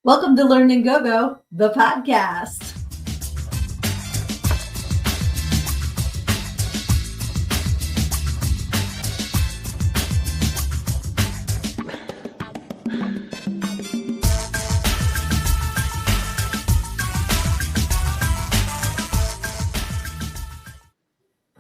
Welcome to Learn and Go, the podcast.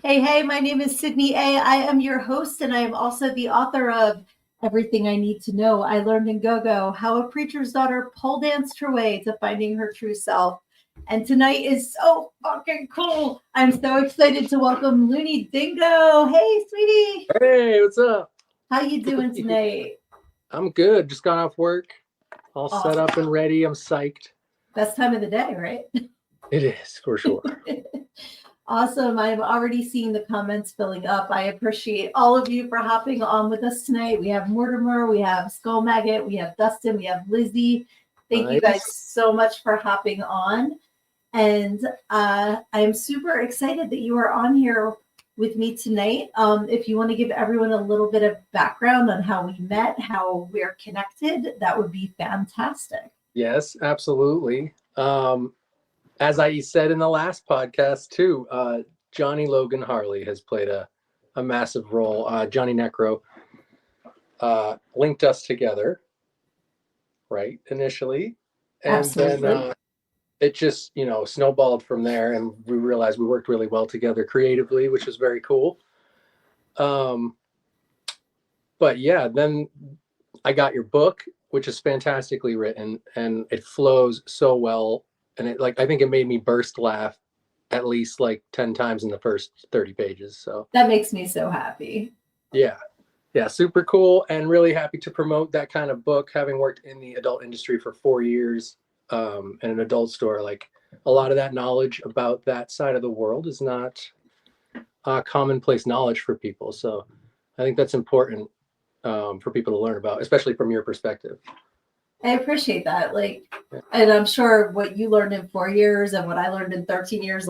Hey, my name is Sydnee A. I am your host, and I am also the author of Everything I Need to Know, I Learned in Go, How a Preacher's Daughter Pole Danced Her Way to Finding Her True Self. And tonight is so fucking cool. I'm so excited to welcome Looney Dingo. Hey, sweetie. Hey, what's up? How you doing tonight? I'm good. Just got off work. All set up and ready. I'm psyched. Best time of the day, right? It is, for sure. Awesome. I'm already seeing the comments filling up. I appreciate all of you for hopping on with us tonight. We have Mortimer, we have Skull Maggot, we have Dustin, we have Lizzie. Thank you guys so much for hopping on. And I'm super excited that you are on here with me tonight. If you want to give everyone a little bit of background on how we met, how we're connected, that would be fantastic. Yes, absolutely. As I said in the last podcast too, Johnny Logan Harley has played a massive role. Johnny Necro linked us together, right, initially. And Absolutely. Then it just, snowballed from there, and we realized we worked really well together creatively, which was very cool. But yeah, then I got your book, which is fantastically written, and it flows so well. And I think it made me burst laugh at least 10 times in the first 30 pages. So that makes me so happy. Yeah, super cool, and really happy to promote that kind of book, having worked in the adult industry for 4 years in an adult store. A lot of that knowledge about that side of the world is not commonplace knowledge for people. So I think that's important for people to learn about, especially from your perspective. I appreciate that. And I'm sure what you learned in 4 years and what I learned in 13 years,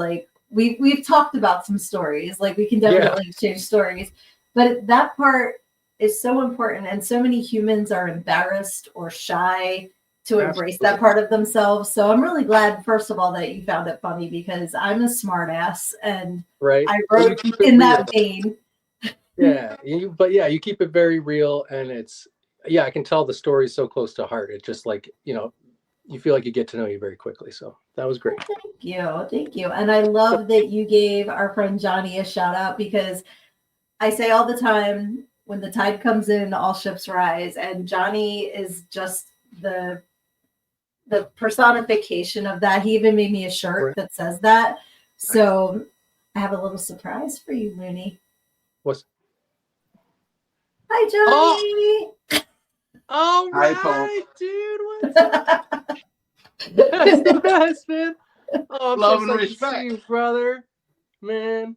we've talked about some stories. We can definitely exchange stories. But that part is so important. And so many humans are embarrassed or shy to embrace that part of themselves. So I'm really glad, first of all, that you found it funny, because I'm a smart ass and I wrote in that vein. You keep it very real, and I can tell the story is so close to heart. It's just you feel like you get to know you very quickly. So that was great. Thank you. And I love that you gave our friend Johnny a shout out, because I say all the time, when the tide comes in, all ships rise. And Johnny is just the personification of that. He even made me a shirt that says that. So I have a little surprise for you, Looney. Hi, Johnny. All right, hi, dude. What's up? That's the best, man. Oh, I'm love so and respect, to see you, brother. Man,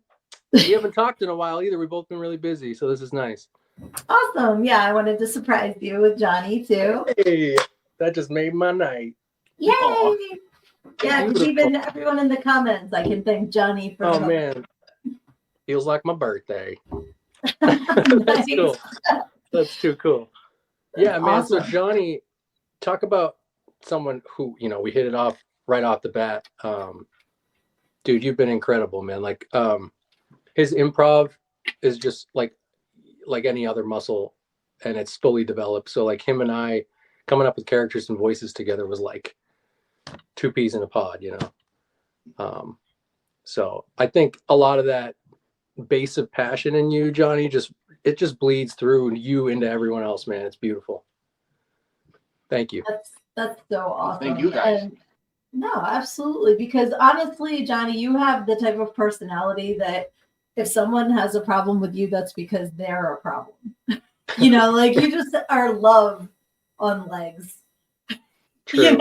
we haven't talked in a while either. We've both been really busy, so this is nice. Awesome. Yeah, I wanted to surprise you with Johnny too. Hey, that just made my night. Yay! Aww. Yeah, even everyone in the comments, I can thank Johnny for. Oh man, feels like my birthday. That's cool. That's too cool. Yeah, man. Awesome. So Johnny, talk about someone who, we hit it off right off the bat. Dude, you've been incredible, man. His improv is just like any other muscle, and it's fully developed. So him and I coming up with characters and voices together was like two peas in a pod, So I think a lot of that base of passion in you, Johnny, it just bleeds through you into everyone else, man. It's beautiful. Thank you. That's so awesome. Thank you, guys. And no, absolutely. Because honestly, Johnny, you have the type of personality that if someone has a problem with you, that's because they're a problem. You just are love on legs. True.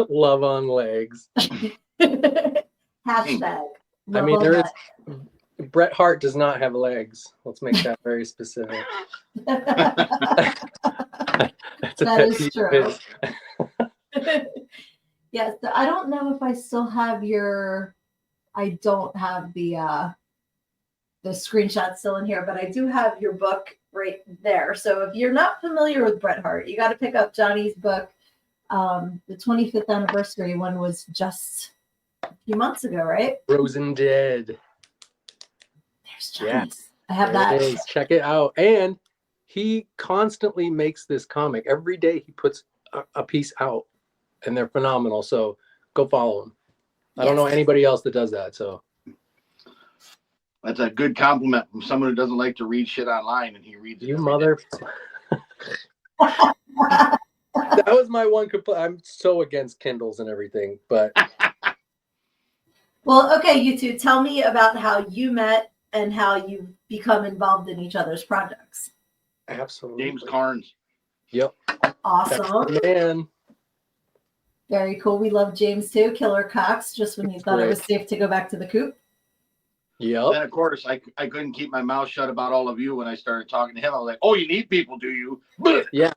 Love on legs. Hashtag. I mean, there is. Bret Hart does not have legs. Let's make that very specific. That is true. Yes, I don't know if I still have I don't have the screenshot still in here, but I do have your book right there. So if you're not familiar with Bret Hart, you got to pick up Johnny's book. The 25th anniversary one was just a few months ago, right? Frozen Dead. There's Johnny's. I have that. It is. Check it out. And he constantly makes this comic. Every day he puts a piece out, and they're phenomenal. So go follow him. I don't know anybody else that does that. So that's a good compliment from someone who doesn't like to read shit online, and he reads it. You mother. That was my one complaint. I'm so against Kindles and everything, but. Well, okay, you two, tell me about how you met and how you become involved in each other's projects. Absolutely. James Carnes. Yep. Awesome. Man. Very cool. We love James too. Killer Cox, just when you thought it was safe to go back to the coop. Yep. And of course, I couldn't keep my mouth shut about all of you when I started talking to him. I was like, oh, you need people, do you? Yeah.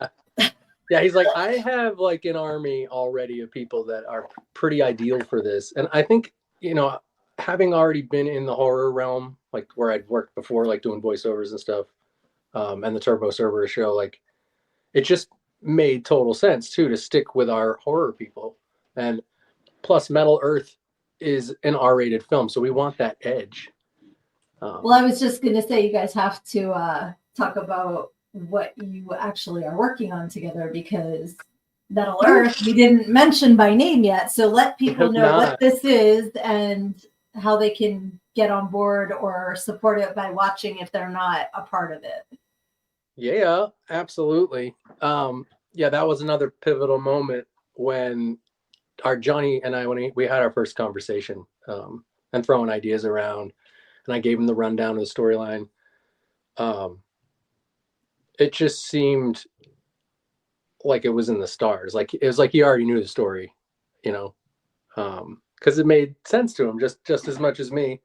Yeah, he's like, I have like an army already of people that are pretty ideal for this. And I think, you know, having already been in the horror realm, like where I'd worked before, like doing voiceovers and stuff, and the Turbo Cerburus show, like it just made total sense too to stick with our horror people. And plus METL ERTH is an R-rated film, so we want that edge. Well, I was just going to say, you guys have to talk about what you actually are working on together, because METL ERTH we didn't mention by name yet. So let people know what this is and how they can get on board or support it by watching if they're not a part of it. Yeah, absolutely. Yeah, that was another pivotal moment when our Johnny and I, when we had our first conversation, and throwing ideas around, and I gave him the rundown of the storyline. It just seemed like it was in the stars. Like it was like he already knew the story, you know, because it made sense to him just as much as me.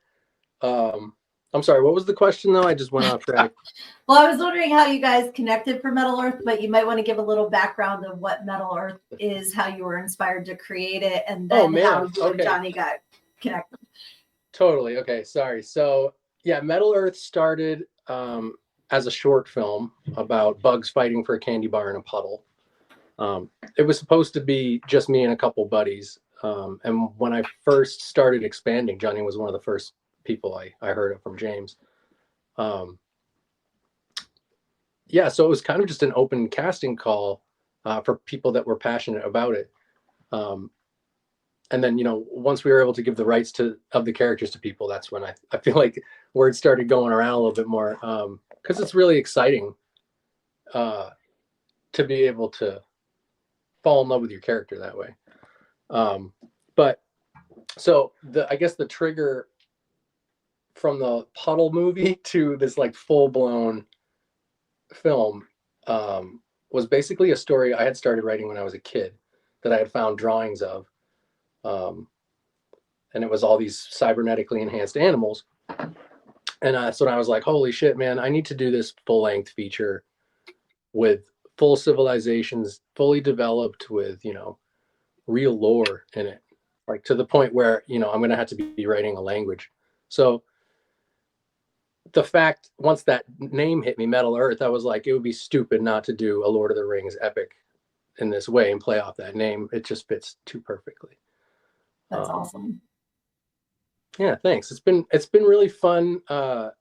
I'm sorry, what was the question though? I just went off track. Well, I was wondering how you guys connected for METL ERTH, but you might want to give a little background of what METL ERTH is, how you were inspired to create it, and then how you and Johnny got connected. Totally. Okay. Sorry. So yeah, METL ERTH started as a short film about bugs fighting for a candy bar in a puddle. It was supposed to be just me and a couple buddies. And when I first started expanding, Johnny was one of the first people I heard of from James. Yeah, so it was kind of just an open casting call for people that were passionate about it. And then, you know, once we were able to give the rights of the characters to people, that's when I feel like word started going around a little bit more, because it's really exciting to be able to fall in love with your character that way. But so I guess the trigger from the puddle movie to this like full-blown film was basically a story I had started writing when I was a kid that I had found drawings of. And it was all these cybernetically enhanced animals. And so I was like, holy shit, man, I need to do this full-length feature with full civilizations, fully developed with, you know, real lore in it. Like to the point where, you know, I'm going to have to be writing a language. So the fact, once that name hit me, METL ERTH, I was like, it would be stupid not to do a Lord of the Rings epic in this way and play off that name. It just fits too perfectly. That's awesome. Yeah, thanks. It's been really fun to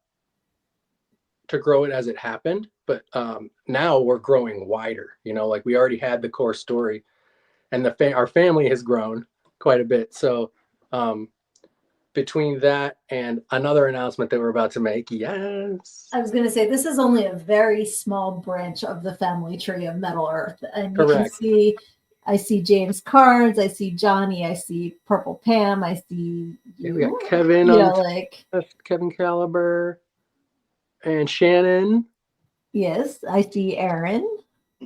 grow it as it happened, but now we're growing wider. You know, like we already had the core story, and our family has grown quite a bit. So between that and another announcement that we're about to make, yes. I was going to say, this is only a very small branch of the family tree of METL ERTH. And Correct. You can see, I see James Carnes, I see Johnny, I see Purple Pam, I see you. We got Kevin, Kevin Caliber, and Shannon. Yes, I see Aaron.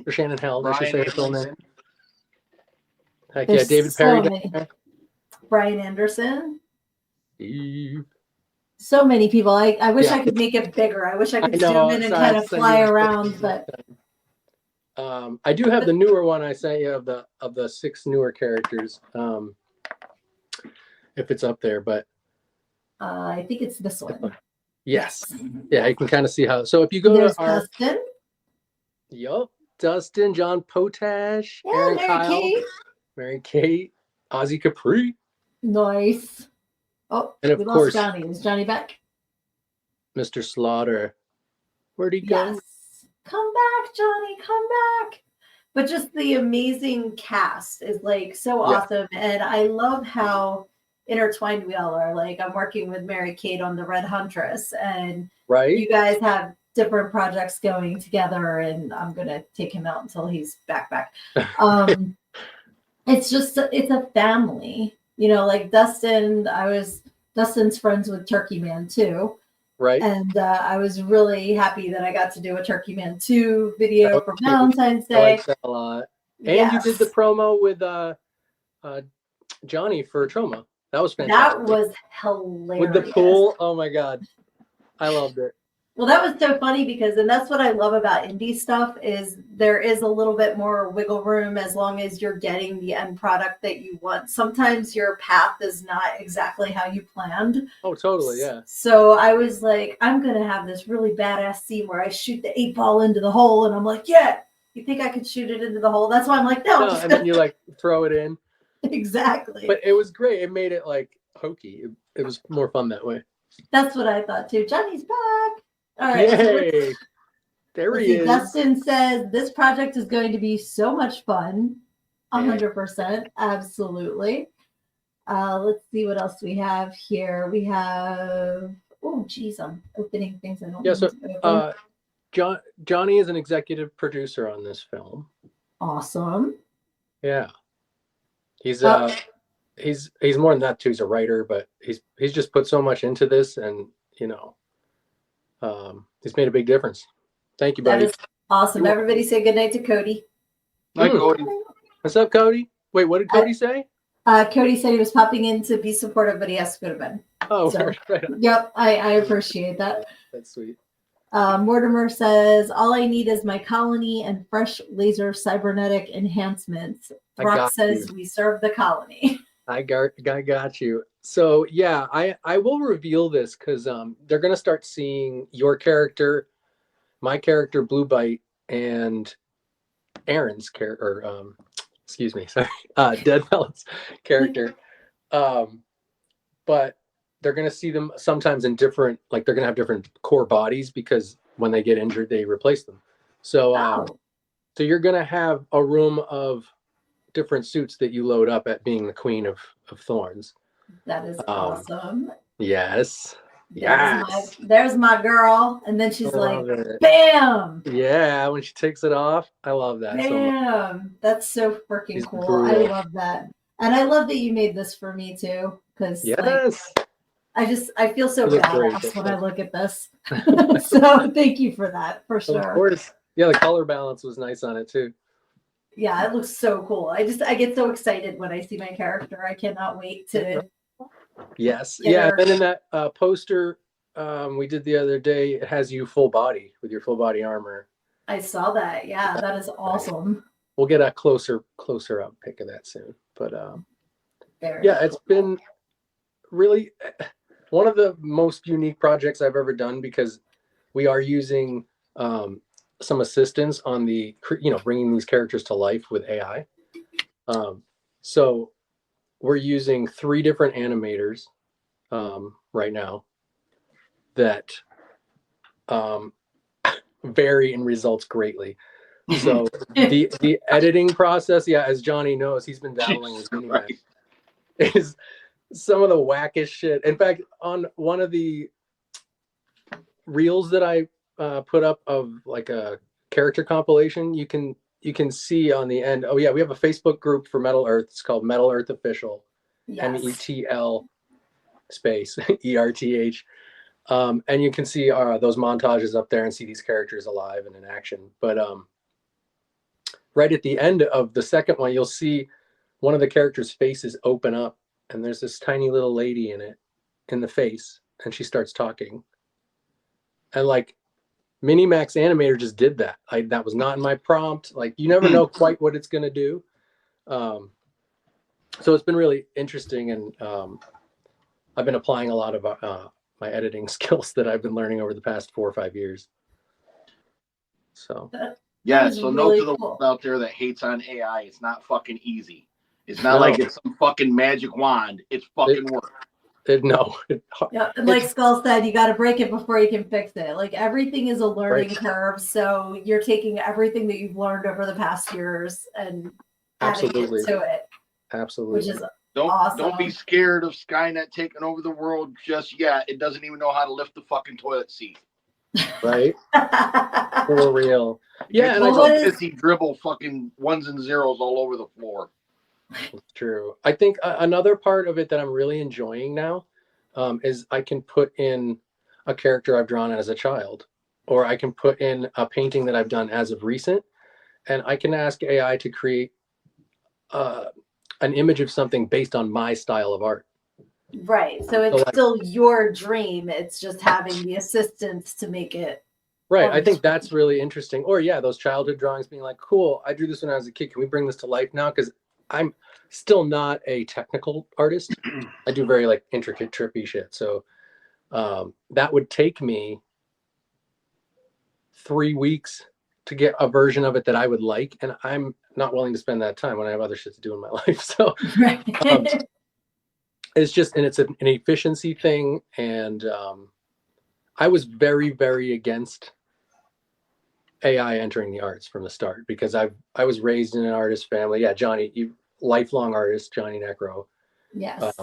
Or Shannon Held, I should say her full name. Heck There's yeah, David Perry. Brian Anderson. Steve. So many people. I wish I could make it bigger. I wish I could zoom in and kind of fly around, but I do have the newer one I sent you of the 6 newer characters. If it's up there, but I think it's this one. Yes. Yeah, you can kind of see how. So if you go There's to our Dustin. Yup. Dustin, John Potash, Yeah, Aaron Mary Kyle, Kate. Mary Kate, Ozzy Capri, Nice. Oh, and we of lost course, Johnny. Is Johnny back? Mr. Slaughter. Where'd he go? Yes. Come back, Johnny. Come back. But just the amazing cast is like so Yeah. awesome. And I love how intertwined we all are. Like I'm working with Mary Kate on the Red Huntress, and Right? you guys have different projects going together, and I'm gonna take him out until he's back. It's just it's a family, you know, like Dustin's friends with Turkey Man too. Right. And I was really happy that I got to do a Turkey Man 2 video That for was cute. Valentine's I Day. like that a lot. And you did the promo with Johnny for Troma. That was fantastic. That was hilarious. With the pool. Oh my God. I loved it. Well, that was so funny because, and that's what I love about indie stuff, is there is a little bit more wiggle room as long as you're getting the end product that you want. Sometimes your path is not exactly how you planned. Oh, totally. Yeah. So I was like, I'm going to have this really badass scene where I shoot the 8-ball into the hole. And I'm like, yeah, you think I could shoot it into the hole? That's why I'm like, no. And then you like throw it in. Exactly. But it was great. It made it like hokey. It was more fun that way. That's what I thought too. Johnny's back. All right. Yay. So there he is. Dustin says this project is going to be so much fun. 100%. Absolutely. Let's see what else we have here. We have, oh, geez, I'm opening things I don't Yeah, so open. Johnny is an executive producer on this film. Awesome. Yeah. He's more than that too. He's a writer, but he's just put so much into this, and you know, he's made a big difference. Thank you, buddy. That is awesome. Everybody say goodnight to Cody. Night, Cody. What's up, Cody? Wait, what did Cody say? Cody said he was popping in to be supportive, but he has to go to bed. Oh, So, right on. Yep, I appreciate that. That's sweet. Mortimer says, all I need is my colony and fresh laser cybernetic enhancements. Throck says, we serve the colony. I got you. So yeah, I will reveal this because they're gonna start seeing your character, my character Blue Bite, and Aaron's character, excuse me, sorry, Dead Pellet's character. But they're gonna see them sometimes in different, like they're gonna have different core bodies because when they get injured, they replace them. So so you're gonna have a room of different suits that you load up at being the Queen of Thorns. That is awesome. Yes. There's my girl. And then she's like, it. bam. Yeah, when she takes it off. I love that. Bam. So much. That's so freaking cool. Brutal. I love that. And I love that you made this for me too. Because yes. I feel so badass when I look at this. So thank you for that, for sure. Of course. Yeah, the color balance was nice on it too. Yeah, it looks so cool. I get so excited when I see my character. I cannot wait to. Yes. Yeah. And then in that poster we did the other day, it has you full body with your full body armor. I saw that. Yeah, that is awesome. We'll get a closer up pic of that soon. But it's been really one of the most unique projects I've ever done because we are using some assistance on the, bringing these characters to life with AI. So we're using 3 different animators right now that vary in results greatly. So the editing process, as Johnny knows, he's been dabbling with Minimax, is some of the wackest shit. In fact, on one of the reels that I put up of like a character compilation, you can see on the end. Oh yeah, we have a Facebook group for METL ERTH. It's called METL ERTH Official. Yes. METL space ERTH. And you can see those montages up there and see these characters alive and in action. But right at the end of the second one, you'll see one of the characters' faces open up, and there's this tiny little lady in the face, and she starts talking. And like Minimax Animator just did that. That was not in my prompt. Like you never know quite what it's gonna do. So it's been really interesting, and I've been applying a lot of my editing skills that I've been learning over the past 4 or 5 years. So Yeah, was so really note to the cool. world out there that hates on AI, it's not fucking easy. It's not No. like it's some fucking magic wand. It's fucking work. No. Yeah, and like Skull said, you got to break it before you can fix it. Like everything is a learning curve, so you're taking everything that you've learned over the past years and adding it to it. Absolutely. Which is awesome. Don't be scared of Skynet taking over the world just yet. It doesn't even know how to lift the fucking toilet seat. Right? For real. Yeah, and pissy dribble fucking ones and zeros all over the floor. It's true. I think another part of it that I'm really enjoying now is I can put in a character I've drawn as a child, or I can put in a painting that I've done as of recent, and I can ask AI to create an image of something based on my style of art. Right. So it's still your dream. It's just having the assistance to make it. Right. I think that's really interesting. Or yeah, those childhood drawings being like, cool, I drew this when I was a kid. Can we bring this to life now? Because I'm still not a technical artist. I do very like intricate, trippy shit. So that would take me 3 weeks to get a version of it that I would like. And I'm not willing to spend that time when I have other shit to do in my life. So it's just, and it's an efficiency thing. And I was very, very against AI entering the arts from the start because I was raised in an artist family. Yeah, Johnny, you lifelong artist, Johnny Necro. Yes.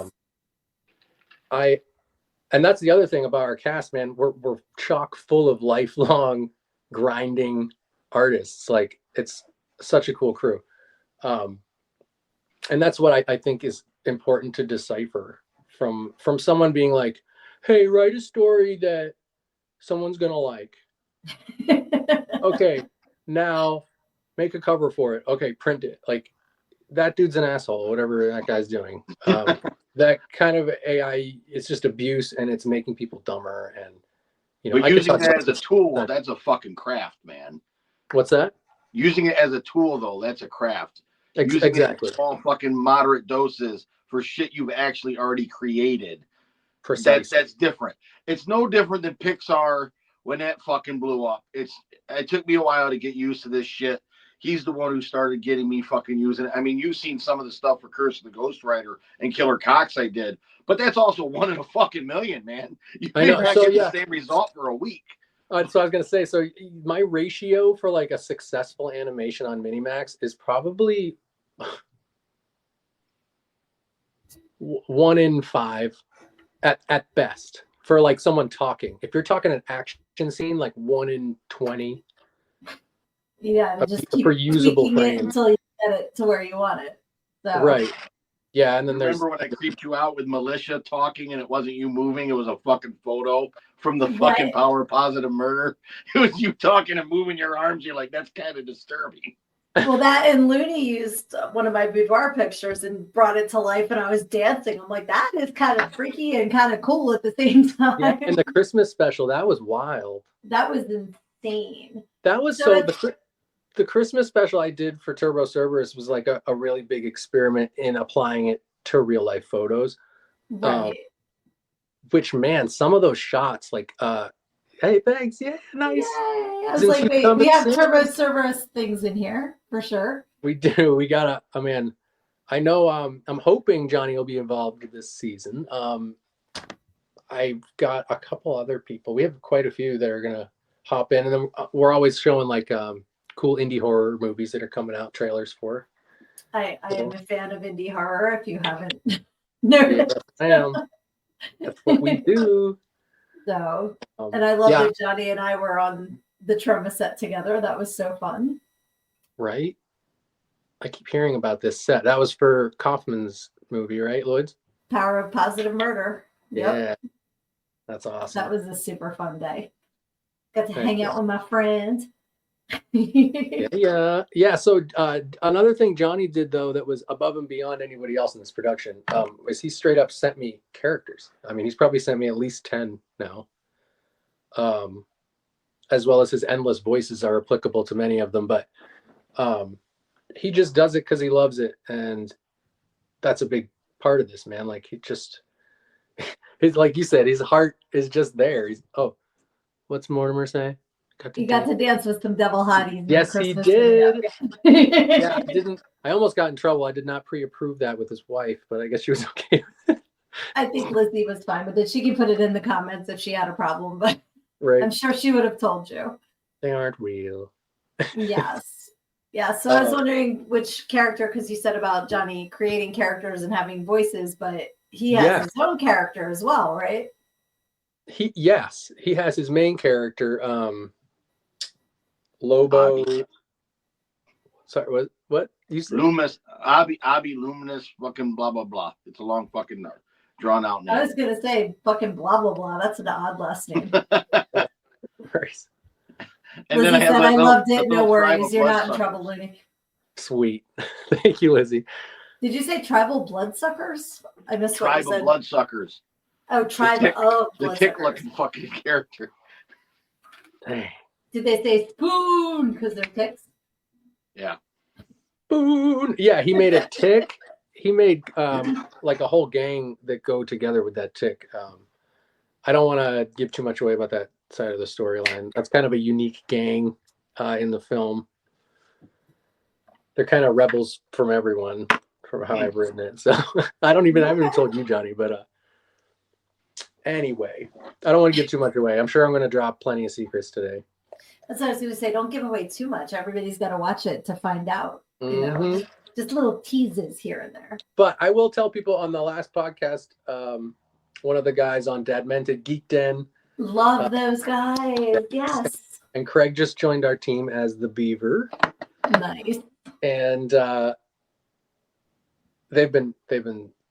And that's the other thing about our cast, man. We're chock full of lifelong grinding artists. Like it's such a cool crew. And that's what I think is important to decipher from someone being like, hey, write a story that someone's gonna like. Okay, now make a cover for it. Okay, print it. Like that dude's an asshole, whatever that guy's doing. That kind of AI, it's just abuse and it's making people dumber. And you know, but using it as a tool, that's a fucking craft, man. What's that? Using it as a tool, though, that's a craft. Exactly. It in small fucking moderate doses for shit you've actually already created. That's different. It's no different than Pixar when that fucking blew up. It took me a while to get used to this shit. He's the one who started getting me fucking using it. I mean, you've seen some of the stuff for Curse of the Ghost Rider and Killer Cox I did, but that's also 1 in a fucking million, man. You may not get the same result for a week. So I was going to say, so my ratio for like a successful animation on Minimax is probably 1 in 5 at best for like someone talking. If you're talking an action scene, like 1 in 20. Yeah, just keep for usable tweaking it until you get it to where you want it. So. Right. Yeah, and then remember when I creeped you out with Militia talking and it wasn't you moving, it was a fucking photo from the fucking Power Positive Murder. It was you talking and moving your arms. You're like, that's kind of disturbing. Well, that and Looney used one of my boudoir pictures and brought it to life, and I was dancing. I'm like, that is kind of freaky and kind of cool at the same time. Yeah, and the Christmas special, that was wild. That was insane. That was the Christmas special I did for Turbo Cerburus was like a really big experiment in applying it to real life photos. Right. Which, man, some of those shots, like, hey, thanks, yeah, nice. Yay. I was like, wait, we have Turbo Cerburus things in here for sure. We do. We gotta. I mean, I know. I'm hoping Johnny will be involved this season. I've got a couple other people. We have quite a few that are gonna hop in, and then we're always showing like cool indie horror movies that are coming out, trailers for. I am a fan of indie horror, if you haven't noticed. Yes, I am. That's what we do. So, and I love that Johnny and I were on the Troma set together. That was so fun. Right? I keep hearing about this set. That was for Kaufman's movie, right, Lloyd's? Power of Positive Murder. Yep. Yeah. That's awesome. That was a super fun day. Got to hang out with my friends. Yeah. So another thing Johnny did though that was above and beyond anybody else in this production was he straight up sent me characters. I mean, he's probably sent me at least 10 now. As well as his endless voices are applicable to many of them, but he just does it because he loves it, and that's a big part of this, man. Like he just, he's like you said, his heart is just there. What's Mortimer say? He got to dance with some devil hotties. Yes, he did. Yeah, I almost got in trouble. I did not pre-approve that with his wife, but I guess she was okay with it. I think Lizzie was fine with it. She can put it in the comments if she had a problem, but right. I'm sure she would have told you. They aren't real. Yes. Yeah. So I was wondering which character, because you said about Johnny creating characters and having voices, but he has his own character as well, right? He has his main character, Lobo. Abby. Sorry, what you said? Loomis, Abby, Luminous, fucking blah blah blah. It's a long fucking drawn out name. I was gonna say fucking blah blah blah. That's an odd last name. Right. And Lizzie then said, "I loved it. No worries, you're not in bloodsuckers. trouble, Looney." Sweet. Thank you, Lizzie. Did you say tribal bloodsuckers? I missed what you Tribal said. bloodsuckers. Oh, tribal of The bloodsuckers. tick-looking fucking character. Dang. Did they say spoon because they're ticks? Yeah. Spoon. Yeah, he made a tick. He made like a whole gang that go together with that tick. I don't want to give too much away about that side of the storyline. That's kind of a unique gang in the film. They're kind of rebels from everyone, from how I've written it. So I haven't even told you, Johnny, but anyway, I don't want to give too much away. I'm sure I'm going to drop plenty of secrets today. That's what I was going to say. Don't give away too much. Everybody's got to watch it to find out. You know, just little teases here and there. But I will tell people on the last podcast, one of the guys on Dad Mented Geek Den. Love those guys. Yes. And Craig just joined our team as the Beaver. Nice. And they've been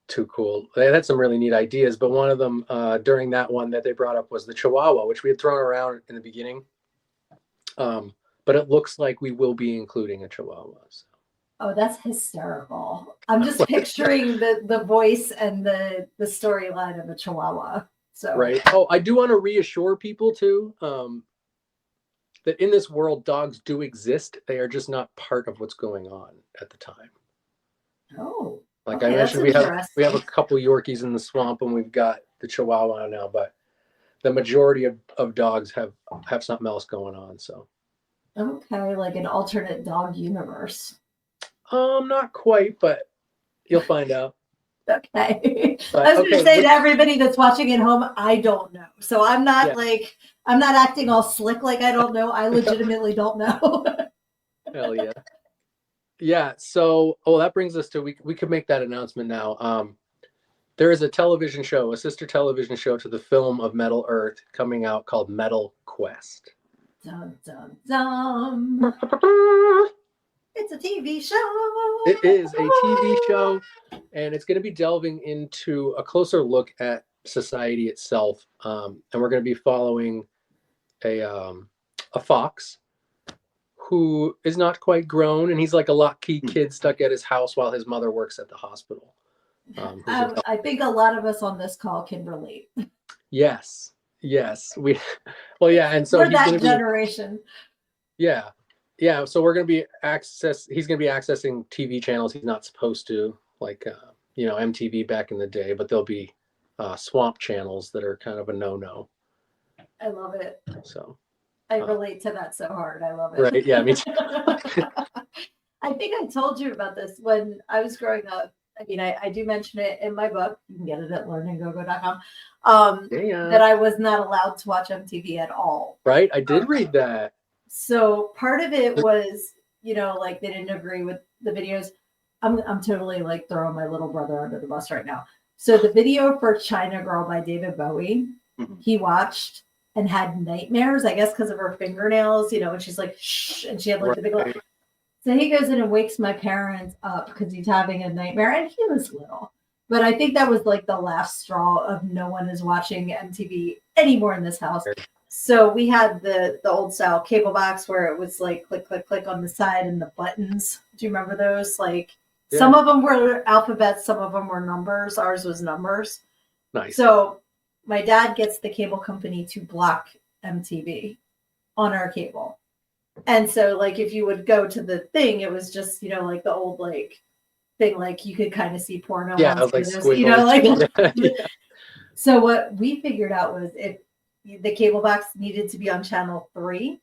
too cool. They had some really neat ideas, but one of them during that one that they brought up was the Chihuahua, which we had thrown around in the beginning. But it looks like we will be including a Chihuahua. So. Oh, that's hysterical. I'm just picturing the voice and the storyline of the Chihuahua. So right. Oh, I do want to reassure people too that in this world, dogs do exist. They are just not part of what's going on at the time. Oh. Like okay, I mentioned, we have a couple Yorkies in the swamp, and we've got the Chihuahua now, but the majority of dogs have something else going on. So. Okay, like an alternate dog universe. Not quite, but you'll find out. Okay. I was going to say to everybody that's watching at home, I don't know. So I'm not I'm not acting all slick like I don't know. I legitimately don't know. Hell yeah. Yeah. So, that brings us to, we could make that announcement now. There is a television show, a sister television show to the film of METL ERTH coming out called METL QEST. Dun, dun, dun. It's a TV show. It is a TV show, and it's going to be delving into a closer look at society itself. And we're going to be following a fox who is not quite grown, and he's like a locked-key kid stuck at his house while his mother works at the hospital. I think a lot of us on this call can relate. Yes. And so we're that generation. Yeah, so we're going to be he's going to be accessing TV channels he's not supposed to, like, MTV back in the day, but there'll be swamp channels that are kind of a no-no. I love it. So I relate to that so hard. I love it. Right, yeah, me too. I think I told you about this when I was growing up. I mean, I do mention it in my book. You can get it at learnandgogo.com. That I was not allowed to watch MTV at all. Right, I did read that. So part of it was, like they didn't agree with the videos. I'm totally like throwing my little brother under the bus right now. So the video for China Girl by David Bowie, he watched and had nightmares, I guess, because of her fingernails, and she's like, shh, and she had like the big. So he goes in and wakes my parents up because he's having a nightmare, and he was little. But I think that was like the last straw of no one is watching MTV anymore in this house. So we had the old style cable box where it was like click, click, click on the side and the buttons. Do you remember those? Like some of them were alphabets, some of them were numbers. Ours was numbers. Nice. So my dad gets the cable company to block MTV on our cable. And so like if you would go to the thing, it was just, like the old like thing, like you could kind of see porno. Yeah, I was like, So what we figured out was if the cable box needed to be on channel 3,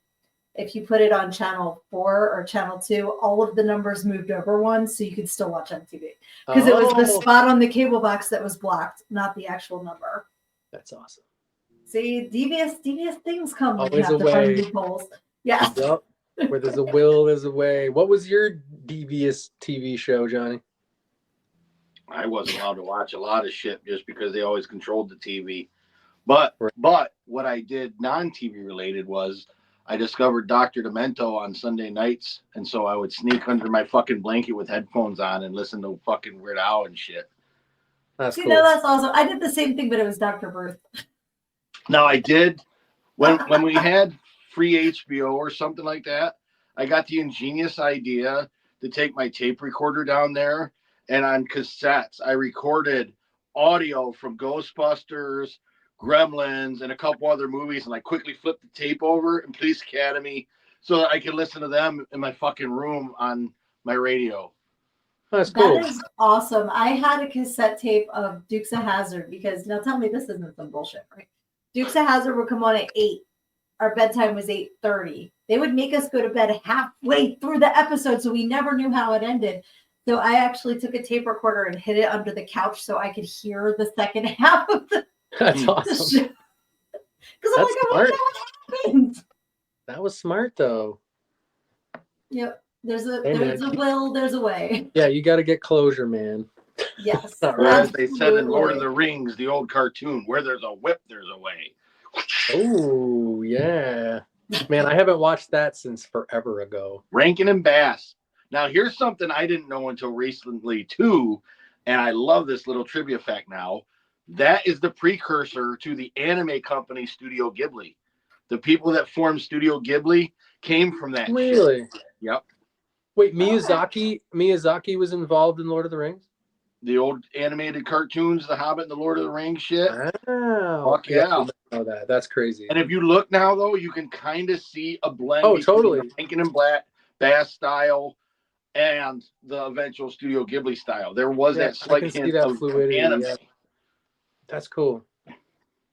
if you put it on channel 4 or channel 2, all of the numbers moved over one, so you could still watch MTV. Because it was the spot on the cable box that was blocked, not the actual number. That's awesome. See, devious things come when you Always have a to find way. loopholes. Yeah. Yep. Where there's a will, there's a way. What was your devious TV show, Johnny? I wasn't allowed to watch a lot of shit just because they always controlled the TV. But what I did non-TV related was I discovered Dr. Demento on Sunday nights, and so I would sneak under my fucking blanket with headphones on and listen to fucking Weird Al and shit. That's cool. You know, that's awesome. I did the same thing, but it was Dr. Birth. Now I did when we had free HBO or something like that, I got the ingenious idea to take my tape recorder down there, and on cassettes I recorded audio from Ghostbusters, Gremlins, and a couple other movies, and I quickly flipped the tape over in Police Academy so that I could listen to them in my fucking room on my radio. That's cool. That is awesome. I had a cassette tape of Dukes of Hazzard because, now tell me this isn't some bullshit, right? Dukes of Hazzard would come on at 8. Our bedtime was 8:30. They would make us go to bed halfway through the episode, so we never knew how it ended. So I actually took a tape recorder and hid it under the couch so I could hear the second half of the That's awesome. Because I'm like, I wonder what happened. That was smart, though. Yep. There's a will, there's a way. Yeah, you got to get closure, man. Yes. Or as they said in Lord of the Rings, the old cartoon, where there's a whip, there's a way. Oh, yeah. Man, I haven't watched that since forever ago. Rankin and Bass. Now, here's something I didn't know until recently, too, and I love this little trivia fact now. That is the precursor to the anime company Studio Ghibli. The people that formed Studio Ghibli came from that. Really? Shit. Yep. Wait, Miyazaki was involved in Lord of the Rings? The old animated cartoons, The Hobbit and the Lord of the Rings shit. Wow. Fuck yeah. I didn't know that. That's crazy. And if you look now, though, you can kind of see a blend between totally. the Rankin and Bass style and the eventual Studio Ghibli style. There was that slight hint of anime. Yeah. That's cool.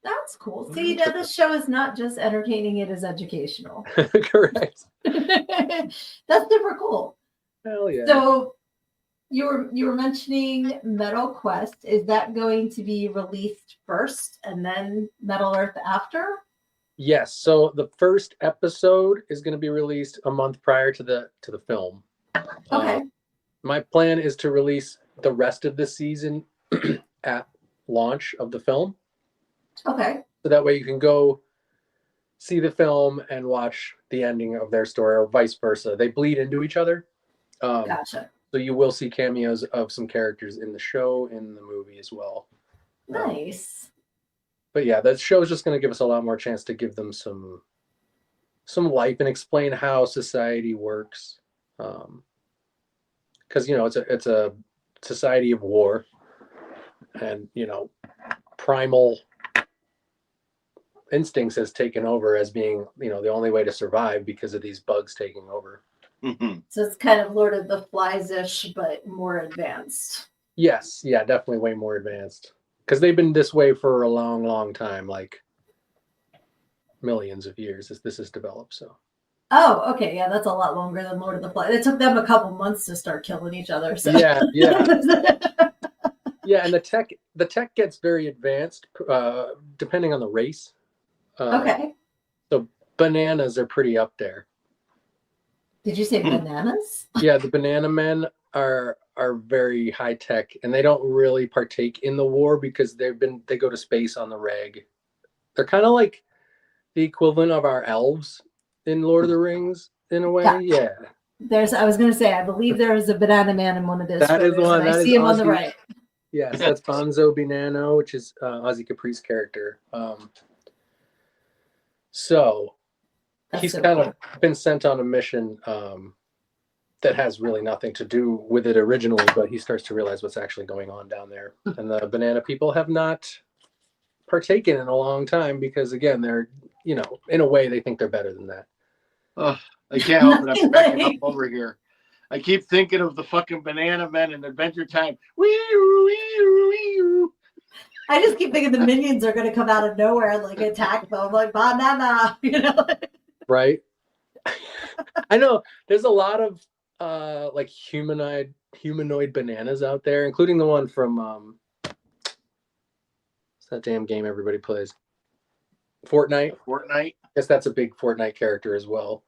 That's cool. See, now this show is not just entertaining, it is educational. Correct. That's super cool. Hell yeah. So you were mentioning METL QEST. Is that going to be released first and then METL ERTH after? Yes. So the first episode is going to be released a month prior to the film. Okay. My plan is to release the rest of the season at launch of the film. Okay. So that way you can go see the film and watch the ending of their story, or vice versa. They bleed into each other. Gotcha. So you will see cameos of some characters in the show, in the movie as well. Nice. But yeah, that show is just going to give us a lot more chance to give them some life and explain how society works. Because it's a society of war, and primal instincts has taken over as being the only way to survive because of these bugs taking over. Mm-hmm. So it's kind of Lord of the Flies-ish, but more advanced. Yes, yeah, definitely way more advanced, because they've been this way for a long time, like millions of years as this is developed. So Oh, okay. Yeah, that's a lot longer than Lord of the Flies. It took them a couple months to start killing each other. So. yeah yeah, and the tech gets very advanced depending on the race. Okay. So bananas are pretty up there. Did you say bananas? Yeah, the banana men are very high tech, and they don't really partake in the war because they go to space on the reg. They're kind of like the equivalent of our elves in Lord of the Rings in a way. Yeah. I was going to say, I believe there is a banana man in one of those. That is one. I see him on the right. Yes, that's Bonzo Binano, which is Ozzy Capri's character. So he's kind of been sent on a mission that has really nothing to do with it originally, but he starts to realize what's actually going on down there. And the banana people have not partaken in a long time because, again, they're, in a way, they think they're better than that. I can't help it. I'm backing up over here. I keep thinking of the fucking banana men in Adventure Time. I just keep thinking the minions are going to come out of nowhere and attack them like banana, Right? I know there's a lot of like humanoid bananas out there, including the one from what's that damn game everybody plays? Fortnite. Fortnite. I guess that's a big Fortnite character as well.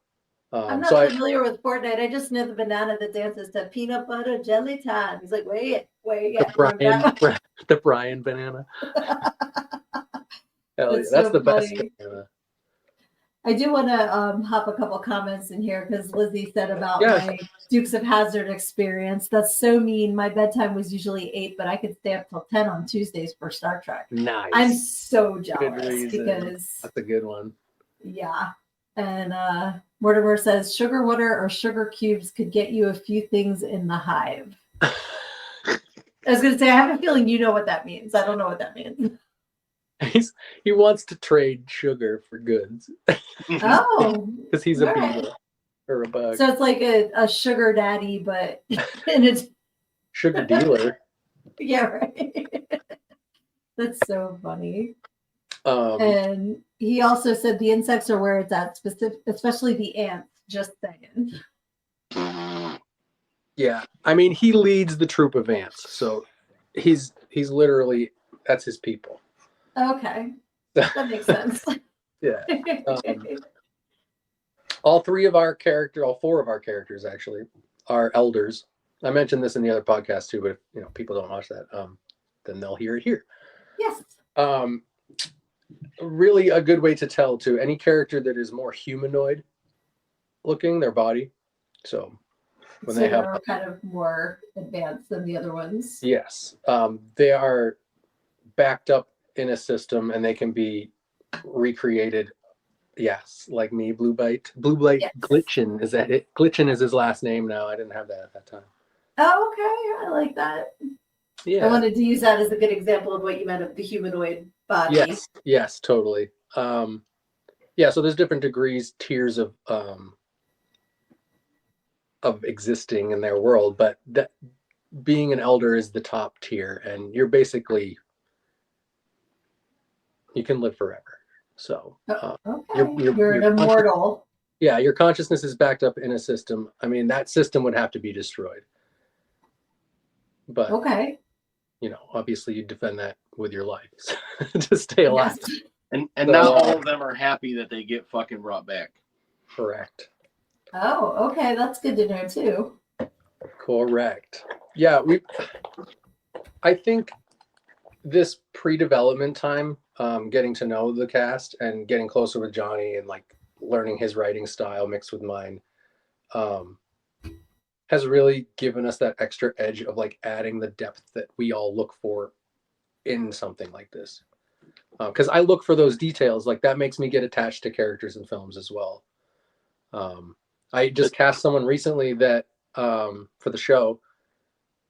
I'm not familiar with Fortnite. I just know the banana that dances to peanut butter jelly time. He's like, wait. The Brian banana. Hell yeah, that's so the best funny. banana. I do want to hop a couple comments in here because Lizzie said about my Dukes of Hazzard experience. That's so mean. My bedtime was usually 8, but I could stay up till 10 on Tuesdays for Star Trek. Nice. I'm so jealous because that's a good one. Yeah. And Mortimer says sugar water or sugar cubes could get you a few things in the hive. I was going to say, I have a feeling you know what that means. I don't know what that means. He wants to trade sugar for goods. Oh. Because he's a beetle or a bug. So it's like a sugar daddy, but and it's sugar dealer. Yeah, right. That's so funny. And he also said the insects are where it's at, especially the ants. Just saying. Yeah, I mean, he leads the troop of ants, so he's literally, that's his people. Okay, that makes sense. Yeah. All four of our characters actually are elders. I mentioned this in the other podcast too, but if people don't watch that, then they'll hear it here. Yes. Really a good way to tell too, any character that is more humanoid looking, their body. So when they have kind of more advanced than the other ones. Yes. They are backed up in a system and they can be recreated. Yes, like me, Blue Blight yes. Glitchin, is that it? Glitchin is his last name now. I didn't have that at that time. Oh, okay. I like that. Yeah. I wanted to use that as a good example of what you meant of the humanoid body. Yes, totally. Yeah, so there's different degrees, tiers of existing in their world, but that being an elder is the top tier, and you're basically, you can live forever. So you're an immortal. Yeah, your consciousness is backed up in a system. I mean, that system would have to be destroyed. But obviously you defend that with your life to stay alive. Yes. And not all of them are happy that they get fucking brought back. Correct. Oh, okay. That's good to know too. Correct. Yeah, I think this pre-development time, getting to know the cast and getting closer with Johnny and like learning his writing style mixed with mine, has really given us that extra edge of like adding the depth that we all look for in something like this. Because I look for those details, like that makes me get attached to characters in films as well. I just cast someone recently that for the show,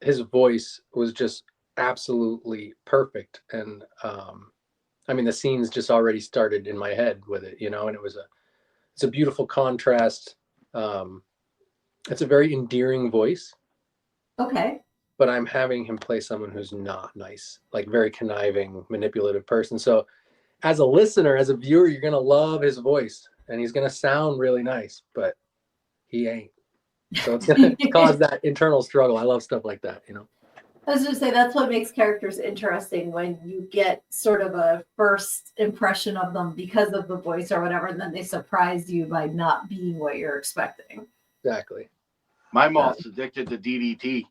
his voice was just absolutely perfect, and I mean the scenes just already started in my head with it, and it's a beautiful contrast. It's a very endearing voice. Okay. But I'm having him play someone who's not nice, like very conniving, manipulative person. So as a listener, as a viewer, you're going to love his voice and he's going to sound really nice, but he ain't. So it's going to cause that internal struggle. I love stuff like that, I was going to say that's what makes characters interesting, when you get sort of a first impression of them because of the voice or whatever, and then they surprise you by not being what you're expecting. Exactly. My mom's addicted to DDT.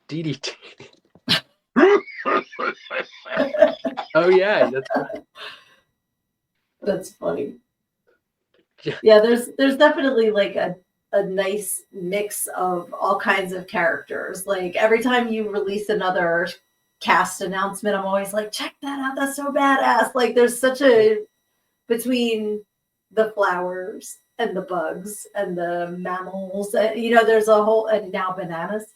DDT. Oh yeah, that's funny. Yeah, there's definitely like a nice mix of all kinds of characters. Like every time you release another cast announcement, I'm always like, check that out, that's so badass. Like there's such a, between the flowers and the bugs and the mammals, there's a whole, and now bananas.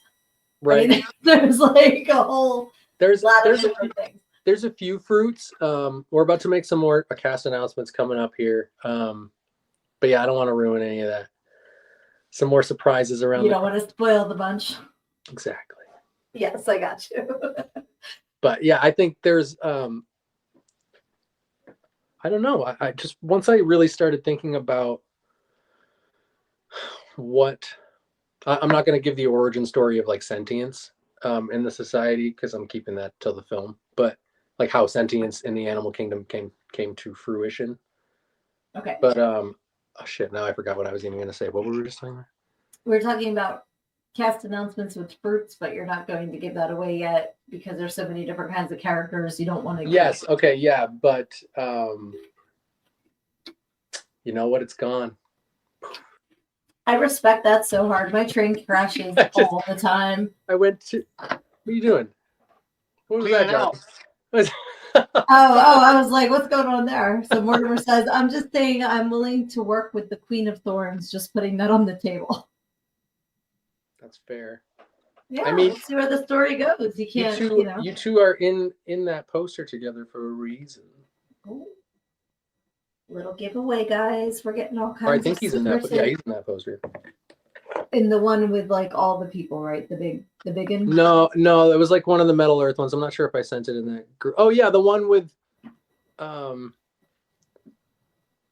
Right. I mean, there's like a whole lot of different things. There's a few fruits. We're about to make some more cast announcements coming up here. But yeah, I don't want to ruin any of that. Some more surprises around. You don't want to spoil the bunch. Exactly. Yes, I got you. But yeah, I think there's, I don't know. I just, once I really started thinking about what I'm not going to give the origin story of like sentience in the society, because I'm keeping that till the film, but like how sentience in the animal kingdom came to fruition. Okay. But oh shit, now I forgot what I was even going to say. What were we just talking about? We're talking about cast announcements with fruits, but you're not going to give that away yet because there's so many different kinds of characters. You don't want to. Yes. Okay. Yeah. But you know what? It's gone. I respect that so hard. My train crashes all the time. I went to. What are you doing? What was that, John? I was like, what's going on there? So Mortimer says, I'm just saying I'm willing to work with the Queen of Thorns, just putting that on the table. That's fair. Yeah, I mean, let's see where the story goes. You can't, you two are in that poster together for a reason. Oh. Little giveaway, guys. We're getting all kinds I think he's in that. Yeah, he's in that poster. In the one with like all the people, right? The big one? No, it was like one of the METL ERTH ones. I'm not sure if I sent it in that group. Oh yeah, the one with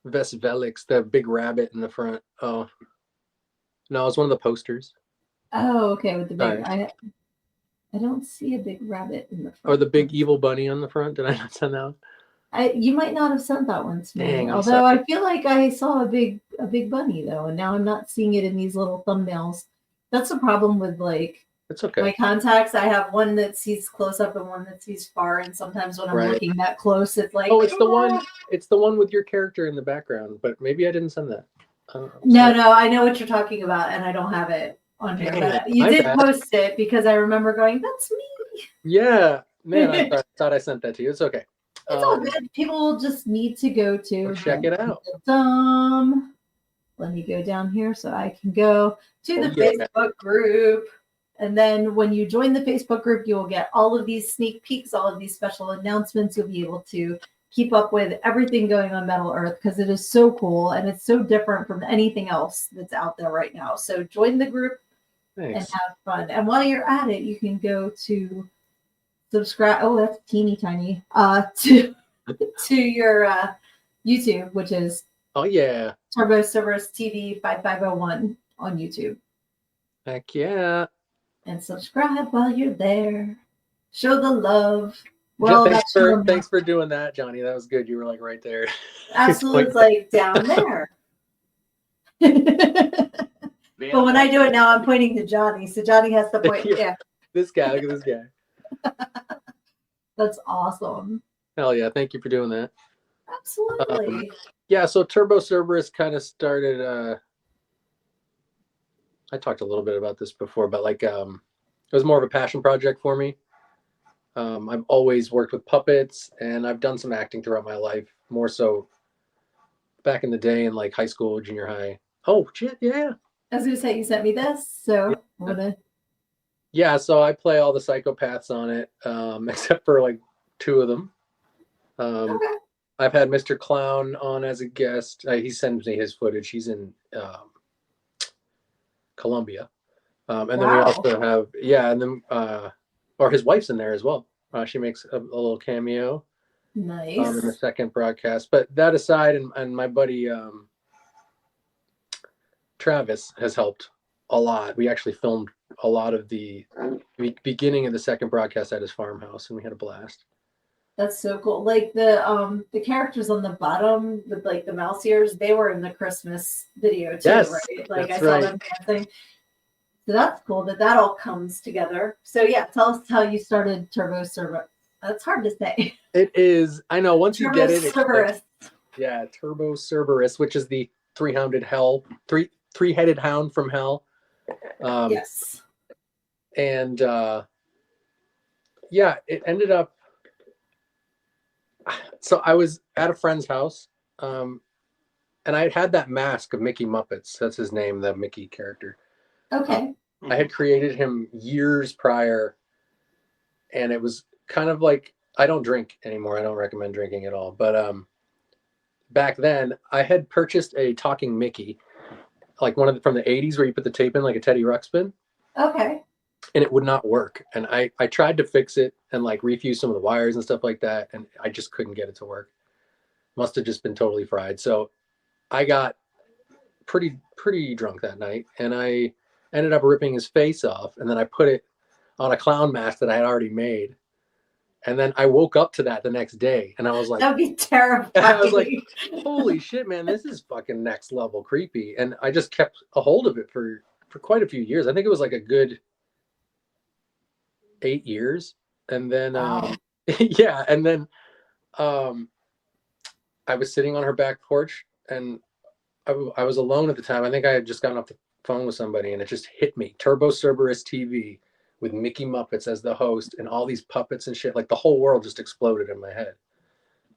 Vesvelix, the big rabbit in the front. Oh. No, it's one of the posters. Oh, okay, with the big I don't see a big rabbit in the front. Or the big evil bunny on the front. Did I not send that one? You might not have sent that one to me. Dang, although I feel like I saw a big bunny though, and now I'm not seeing it in these little thumbnails. That's the problem with like it's okay. My contacts. I have one that sees close up and one that sees far, and sometimes when I'm looking that close, it's like it's the one. It's the one with your character in the background. But maybe I didn't send that. No, I know what you're talking about, and I don't have it on here. But you did post it because I remember going, "That's me." Yeah, man, I thought I sent that to you. It's okay. It's all good. People just need to go to check it out. Let me go down here so I can go to the Facebook group. And then when you join the Facebook group, you will get all of these sneak peeks, all of these special announcements. You'll be able to keep up with everything going on METL ERTH because it is so cool and it's so different from anything else that's out there right now. So join the group and have fun. And while you're at it, you can go to subscribe. Oh, that's teeny tiny. To your YouTube, which is Cerburus TV 5501 on YouTube. Heck yeah! And subscribe while you're there. Show the love. Well, thanks for doing that, Johnny. That was good. You were like right there. Absolutely, it's like down there. But when I do it now, I'm pointing to Johnny, so Johnny has to point. Yeah. This guy. Look at this guy. That's awesome. Hell yeah! Thank you for doing that. Absolutely. Yeah. So Turbo Cerburus kind of started. I talked a little bit about this before, but like it was more of a passion project for me. I've always worked with puppets, and I've done some acting throughout my life. More so back in the day in like high school, junior high. Oh shit! Yeah. I was gonna say you sent me this, so I'm gonna. Yeah, so I play all the psychopaths on it, except for like 2 of them. Okay. I've had Mr. Clown on as a guest. He sends me his footage. He's in Colombia. And then we also have, and then, or his wife's in there as well. She makes a little cameo. Nice. In the second broadcast. But that aside, and my buddy Travis has helped a lot. We actually filmed a lot of the beginning of the second broadcast at his farmhouse, and we had a blast. That's so cool. Like the characters on the bottom with like the mouse ears, they were in the Christmas video too, right? Like I saw them dancing. So that's cool that all comes together. So yeah, tell us how you started Turbo Cerburus. That's hard to say. It is. I know. Once you get it. Cerburus. Yeah, Turbo Cerburus, which is the three-headed hound from hell. Yes. And it ended up. So I was at a friend's house, and I had that mask of Mickey Muppets. That's his name, the Mickey character. Okay. I had created him years prior, and it was kind of like, I don't drink anymore. I don't recommend drinking at all. But back then, I had purchased a talking Mickey, like one from the 80s where you put the tape in like a Teddy Ruxpin. Okay. And it would not work. And I tried to fix it and like refuse some of the wires and stuff like that. And I just couldn't get it to work. Must have just been totally fried. So I got pretty drunk that night, and I ended up ripping his face off, and then I put it on a clown mask that I had already made. And then I woke up to that the next day, and I was like, that'd be terrifying. I was like, holy shit, man, this is fucking next level creepy. And I just kept a hold of it for quite a few years. I think it was like a good 8 years. And then, Wow. yeah. And then I was sitting on her back porch, and I was alone at the time. I think I had just gotten off the phone with somebody, and it just hit me. Cerburus TV with Mickey Muppets as the host and all these puppets and shit. Like the whole world just exploded in my head.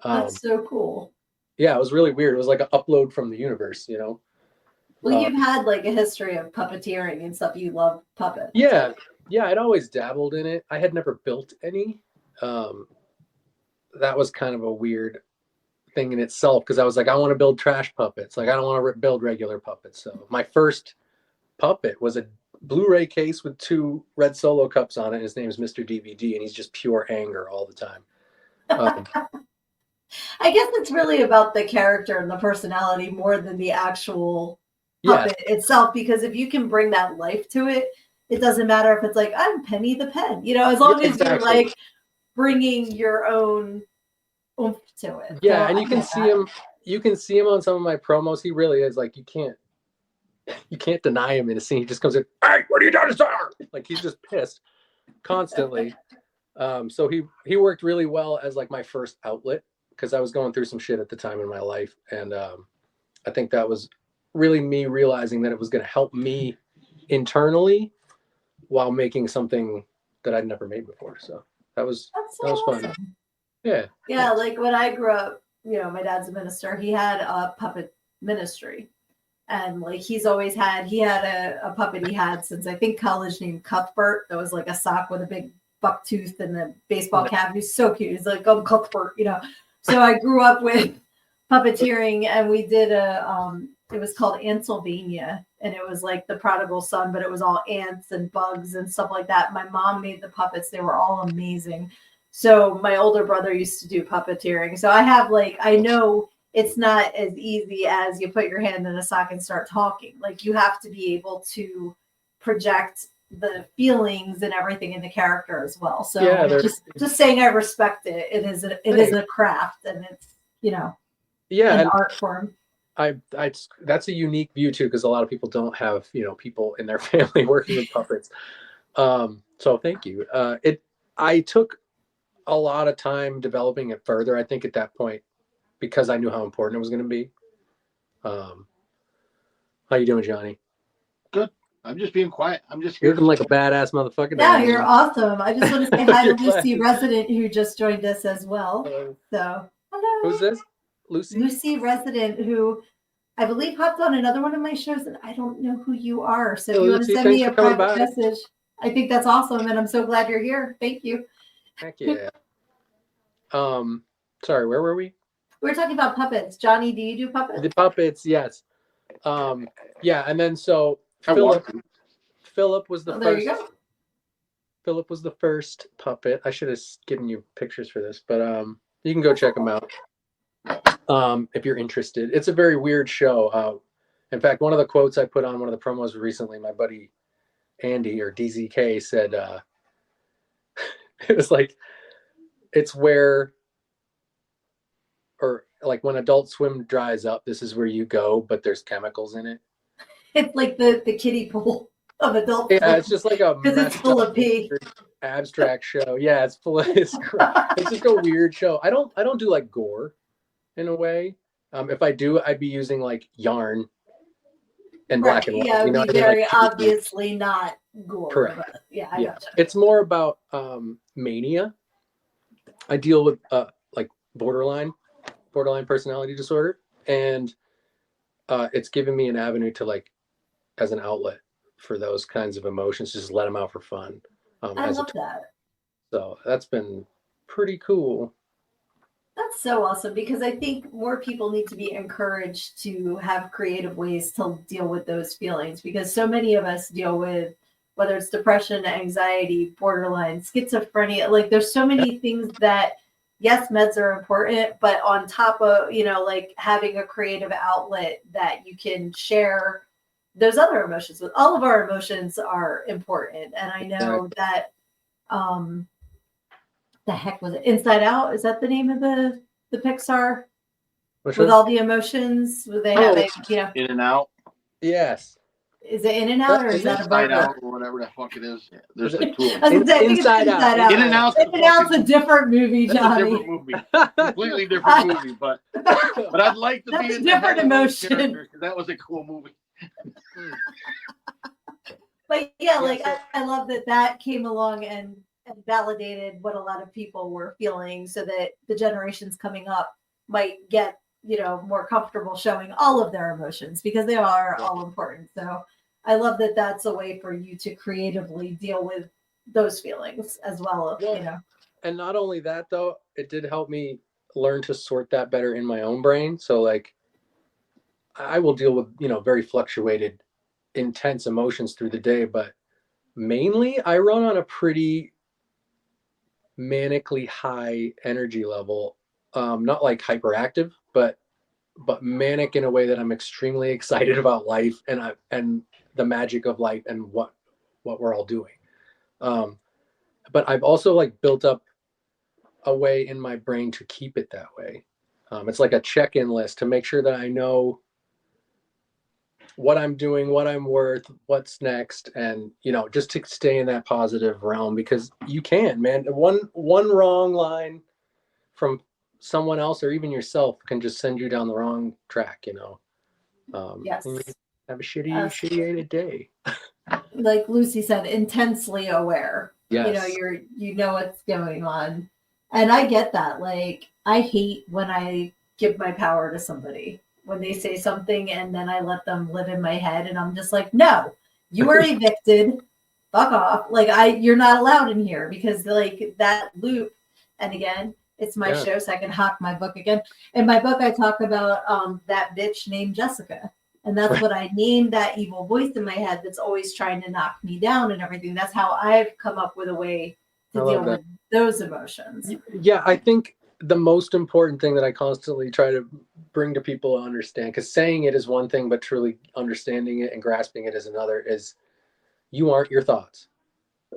That's so cool. Yeah, it was really weird. It was like an upload from the universe, you know? Well, you've had like a history of puppeteering and stuff. You love puppets. Yeah. Yeah, I'd always dabbled in it. I had never built any. That was kind of a weird thing in itself, because I was like, I want to build trash puppets. Like, I don't want to build regular puppets. So my first puppet was a Blu-ray case with 2 red Solo cups on it. His name is Mr. DVD, and he's just pure anger all the time. I guess it's really about the character and the personality more than the actual puppet itself, because if you can bring that life to it, it doesn't matter if it's like, I'm Penny the Pen, you know, as long as you're like bringing your own oomph to it. Yeah, so and you can see him on some of my promos. He really is like, you can't deny him in a scene. He just comes in, hey, what are you doing, sir? Like, he's just pissed constantly. So he worked really well as like my first outlet, because I was going through some shit at the time in my life. And I think that was really me realizing that it was going to help me internally while making something that I'd never made before. So that was awesome. fun. Yeah. Yeah, like when I grew up, you know, my dad's a minister. He had a puppet ministry. And like he had a puppet he had since I think college named Cuthbert. That was like a sock with a big buck tooth and a baseball cap. He's so cute. He's like, oh, Cuthbert, you know. So I grew up with puppeteering, and we did it was called Antsylvania, and it was like the prodigal son, but it was all ants and bugs and stuff like that. My mom made the puppets. They were all amazing. So my older brother used to do puppeteering. So I have I know it's not as easy as you put your hand in a sock and start talking. Like, you have to be able to project the feelings and everything in the character as well. So yeah, just saying I respect it. It is a craft, and it's, you know, an art form. I that's a unique view too, because a lot of people don't have, you know, people in their family working with puppets. So thank you. I took a lot of time developing it further, I think, at that point, because I knew how important it was going to be. How you doing, Johnny? Good. I'm just being quiet. I'm just here. You're looking like a badass motherfucker. Yeah, you're awesome. I just want to say hi to Lucy Resident, who just joined us as well. So hello. Who's this? Lucy? Lucy Resident, who I believe hopped on another one of my shows, and I don't know who you are. So if you want to send me a private message, I think that's awesome, and I'm so glad you're here. Thank you. Heck yeah. Sorry, where were we? We were talking about puppets. Johnny, do you do puppets? The puppets, yes. Yeah, and then so Philip was the first. There you go. Philip was the first puppet. I should have given you pictures for this, but you can go check them out if you're interested. It's a very weird show. In fact, one of the quotes I put on one of the promos recently, my buddy Andy, or DZK, said it was like, it's where, or like when Adult Swim dries up, this is where you go, but there's chemicals in it. It's like the kiddie pool of Adult Swim. Yeah, it's just like a because it's full of pee. Abstract show. Yeah, it's full of it's just a weird show. I don't do like gore in a way. If I do, I'd be using like yarn and black and white. Yeah, it would be very obviously not gore. Correct. But yeah, I gotcha. It's more about mania. I deal with like borderline personality disorder, and it's given me an avenue to, like, as an outlet for those kinds of emotions, just let them out for fun. I love that. So that's been pretty cool. That's so awesome, because I think more people need to be encouraged to have creative ways to deal with those feelings, because so many of us deal with, whether it's depression, anxiety, borderline, schizophrenia, like there's so many things that yes, meds are important, but on top of, you know, like having a creative outlet that you can share those other emotions with. All of our emotions are important. And I know that, the heck was it? Inside Out? Is that the name of the Pixar? Which With one? all the emotions? Where they have it, you know. In and Out. Yes. Is it In and Out or is that a Inside burger? Out or whatever the fuck it is? There's like two of I them. was saying, I think it's Inside Out. Out. In and Out's In and Out's a different movie, That's Johnny. a different movie. Completely different movie, but I'd like to That's be a in the different head of those emotion. characters, 'cause that was a cool movie. But yeah, like I love that came along and validated what a lot of people were feeling, so that the generations coming up might get, you know, more comfortable showing all of their emotions, because they are all important. So I love that that's a way for you to creatively deal with those feelings as well, you know. And not only that, though, it did help me learn to sort that better in my own brain. So like I will deal with, you know, very fluctuated, intense emotions through the day, but mainly I run on a pretty manically high energy level. Not like hyperactive, but manic in a way that I'm extremely excited about life and the magic of life and what we're all doing. But I've also like built up a way in my brain to keep it that way. It's like a check-in list to make sure that I know what I'm doing, what I'm worth, what's next, and, you know, just to stay in that positive realm, because you can, man. One wrong line from someone else or even yourself can just send you down the wrong track, you know. Yes. And you have a shitty day. Like Lucy said, intensely aware. Yes. You know, you know what's going on. And I get that. Like, I hate when I give my power to somebody, when they say something and then I let them live in my head, and I'm just like, no, you are evicted. Fuck off. Like, you're not allowed in here, because like that loop. And again, it's my show, so I can hawk my book again. In my book, I talk about that bitch named Jessica. And that's what I named that evil voice in my head that's always trying to knock me down and everything. That's how I've come up with a way to deal with those emotions. Yeah, I think the most important thing that I constantly try to bring to people to understand, because saying it is one thing, but truly understanding it and grasping it is another, is you aren't your thoughts.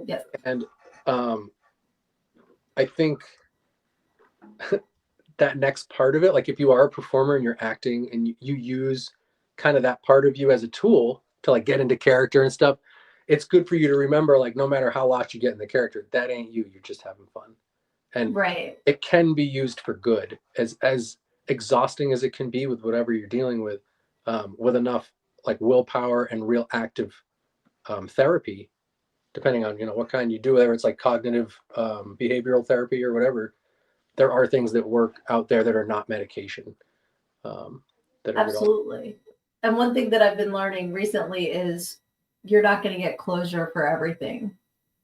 Yes. And I think that next part of it, like if you are a performer and you're acting and you use kind of that part of you as a tool to like get into character and stuff, it's good for you to remember, like, no matter how lost you get in the character, that ain't you. You're just having fun. And it can be used for good, as exhausting as it can be with whatever you're dealing with enough like willpower and real active therapy, depending on, you know, what kind you do, whether it's like cognitive behavioral therapy or whatever. There are things that work out there that are not medication. Absolutely. And one thing that I've been learning recently is you're not going to get closure for everything.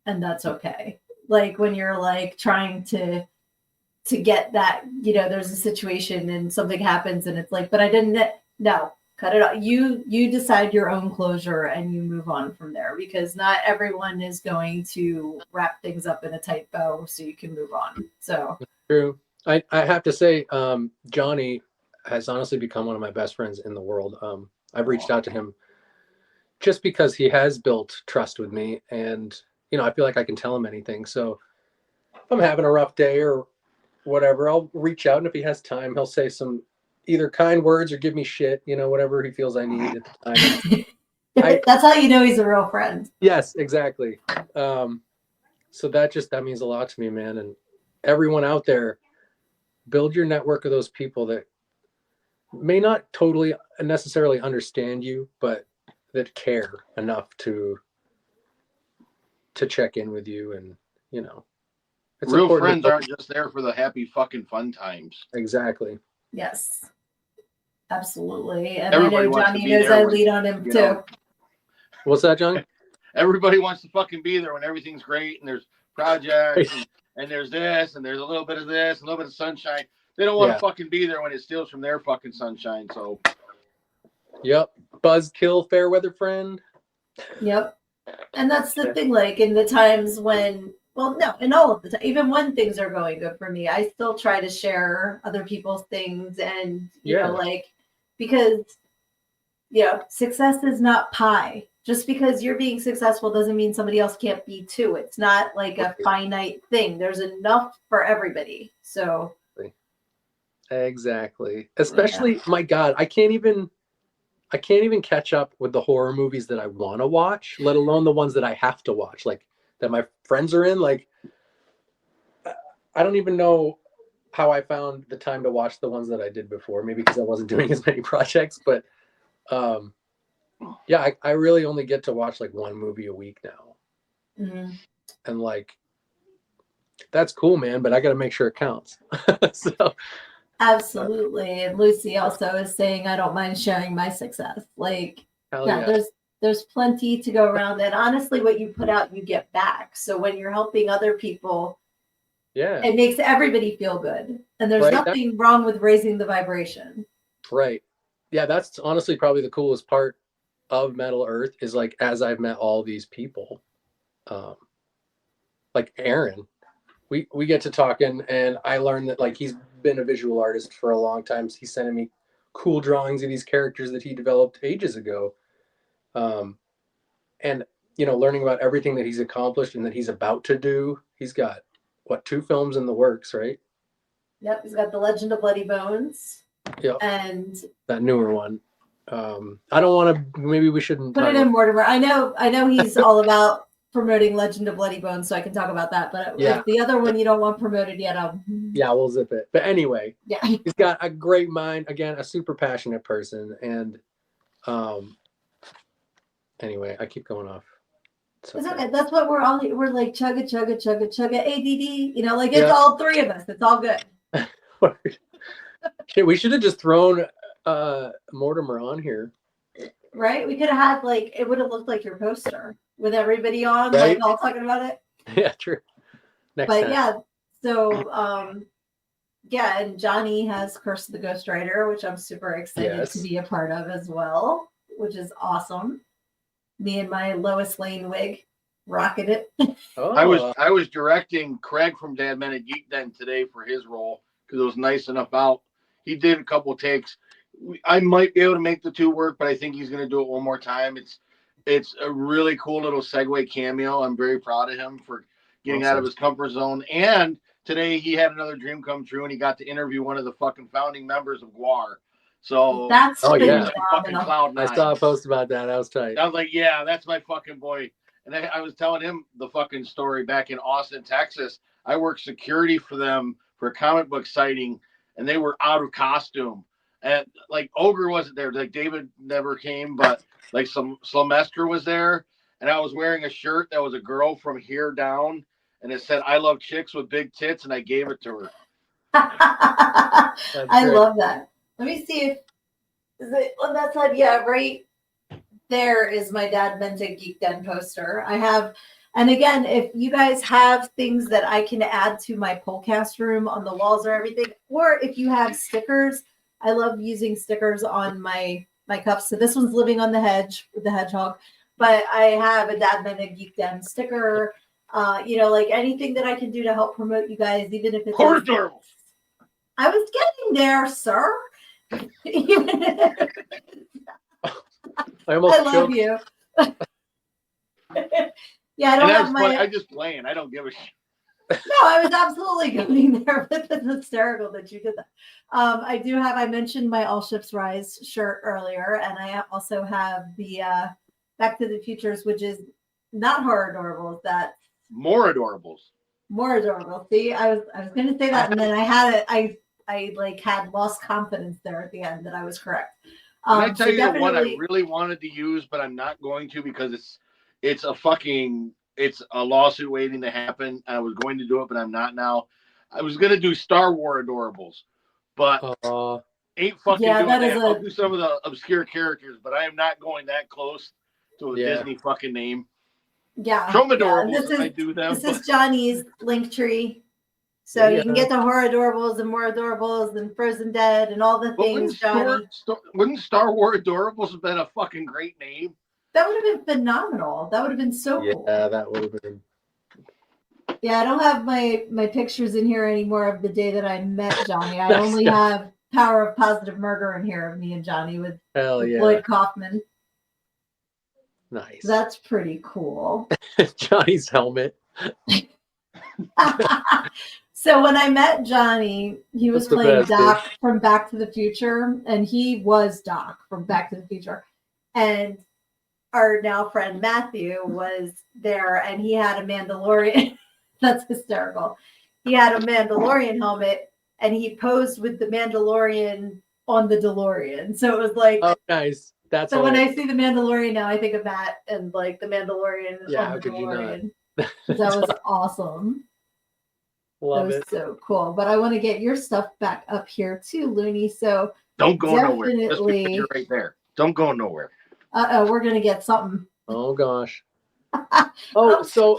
And that's okay. Like when you're like trying to get that, you know, there's a situation and something happens and it's like, but I didn't, no, cut it off. You decide your own closure and you move on from there, because not everyone is going to wrap things up in a tight bow so you can move on. So true. I have to say, Johnny has honestly become one of my best friends in the world. I've reached out to him just because he has built trust with me, and, you know, I feel like I can tell him anything. So if I'm having a rough day or whatever, I'll reach out, and if he has time, he'll say some either kind words or give me shit, you know, whatever he feels I need at the time. That's how you know he's a real friend. Yes, exactly. So that means a lot to me, man. And everyone out there, build your network of those people that may not totally necessarily understand you, but that care enough to check in with you. And, you know, it's real friends aren't just there for the happy fucking fun times. Exactly. Yes, absolutely. And everybody I know Johnny knows I lead on him too. Know. What's that, Johnny? Everybody wants to fucking be there when everything's great and there's projects and there's this and there's a little bit of this, a little bit of sunshine. They don't want to fucking be there when it steals from their fucking sunshine. So, yep. Buzzkill, fair weather friend. Yep. And that's the thing, like in the times when Well, no, and all of the time, even when things are going good for me, I still try to share other people's things, and you know, like, because success is not pie. Just because you're being successful doesn't mean somebody else can't be too. It's not like a finite thing. There's enough for everybody. So exactly. Especially, my God, I can't even catch up with the horror movies that I want to watch, let alone the ones that I have to watch, like that my friends are in. Like, I don't even know how I found the time to watch the ones that I did before. Maybe because I wasn't doing as many projects, but yeah, I really only get to watch like one movie a week now. Mm-hmm. And like, that's cool, man, but I got to make sure it counts. So absolutely. And Lucy also is saying, I don't mind sharing my success. Like, there's plenty to go around. And honestly, what you put out, you get back. So when you're helping other people, it makes everybody feel good. And there's nothing wrong with raising the vibration. Right. Yeah, that's honestly probably the coolest part of METL ERTH is like, as I've met all these people, like Aaron, we get to talking, and I learned that like he's been a visual artist for a long time. So he's sending me cool drawings of these characters that he developed ages ago. And learning about everything that he's accomplished and that he's about to do. He's got 2 films in the works, right? Yep, he's got The Legend of Bloody Bones. Yep. And that newer one. I don't want to. Maybe we shouldn't put it in Mortimer. I know he's all about promoting Legend of Bloody Bones, so I can talk about that. But if the other one you don't want promoted yet, we'll zip it. But anyway, he's got a great mind. Again, a super passionate person, and anyway, I keep going off. It's okay. That's what we're like chugga ADD. Like it's all 3 of us. It's all good. Shit, we should have just thrown Mortimer on here. Right? We could have had like, it would have looked like your poster with everybody on, like all talking about it. Yeah, true. Next time. So and Johnny has Curse of the Ghost Rider, which I'm super excited to be a part of as well, which is awesome. Me and my Lois Lane wig rocking it. I was directing Craig from Dad Men at Geek Den today for his role because it was nice enough out. He did a couple takes. I might be able to make the 2 work, but I think he's going to do it one more time. It's a really cool little segue cameo. I'm very proud of him for getting out of his comfort zone. And today he had another dream come true, and he got to interview one of the fucking founding members of GWAR. So that's fucking Cloud9. I saw a post about that. That was tight. I was like, yeah, that's my fucking boy. And I was telling him the fucking story back in Austin, Texas. I worked security for them for a comic book sighting, and they were out of costume. And like Ogre wasn't there. Like David never came, but like some Sylvester was there. And I was wearing a shirt that was a girl from here down, and it said, "I love chicks with big tits," and I gave it to her. I love that. Let me see if is it on that side. Yeah, right there is my Dad Meant a Geek Den poster. I have, and again, if you guys have things that I can add to my Polcast room on the walls or everything, or if you have stickers, I love using stickers on my cups. So this one's Living on the Hedge with the hedgehog, but I have a Dad Meant a Geek Den sticker. Like anything that I can do to help promote you guys, even if it's adorable. I was getting there, sir. I love you. Yeah, I don't have my. I'm just playing. I don't give a shit. No, I was absolutely going there, but it's hysterical that you did that. I do have. I mentioned my All Ships Rise shirt earlier, and I also have the Back to the Futures, which is not horror adorables. That more adorables. More adorable. See, I was going to say that, and then I had it. I like had lost confidence there at the end that I was correct. Can I tell you the one I really wanted to use, but I'm not going to because it's a lawsuit waiting to happen. I was going to do it, but I'm not now. I was going to do Star Wars adorables, but ain't fucking doing that. I'll do some of the obscure characters, but I am not going that close to a Disney fucking name. Yeah. Show them adorables I do them. This is Johnny's Linktree. So you can get the horror adorables and more adorables and Frozen Dead and all the things, Johnny. Wouldn't Star Wars adorables have been a fucking great name? That would have been phenomenal. That would have been so cool. Yeah, that would have been. Yeah, I don't have my pictures in here anymore of the day that I met Johnny. I only have Power of Positive Murder in here of me and Johnny with Lloyd Kaufman. Nice. That's pretty cool. Johnny's helmet. So when I met Johnny, he was playing Doc from Back to the Future, and he was Doc from Back to the Future. And our now friend Matthew was there, and he had a Mandalorian. That's hysterical. He had a Mandalorian helmet, and he posed with the Mandalorian on the DeLorean. So it was like, oh, nice. That's so when I see the Mandalorian now, I think of that and like the Mandalorian yeah, on the DeLorean. That was awesome. Love that was so cool. But I want to get your stuff back up here too, Looney. So don't go nowhere. Just because you're right there. Don't go nowhere. We're gonna get something. Oh gosh. Oh, so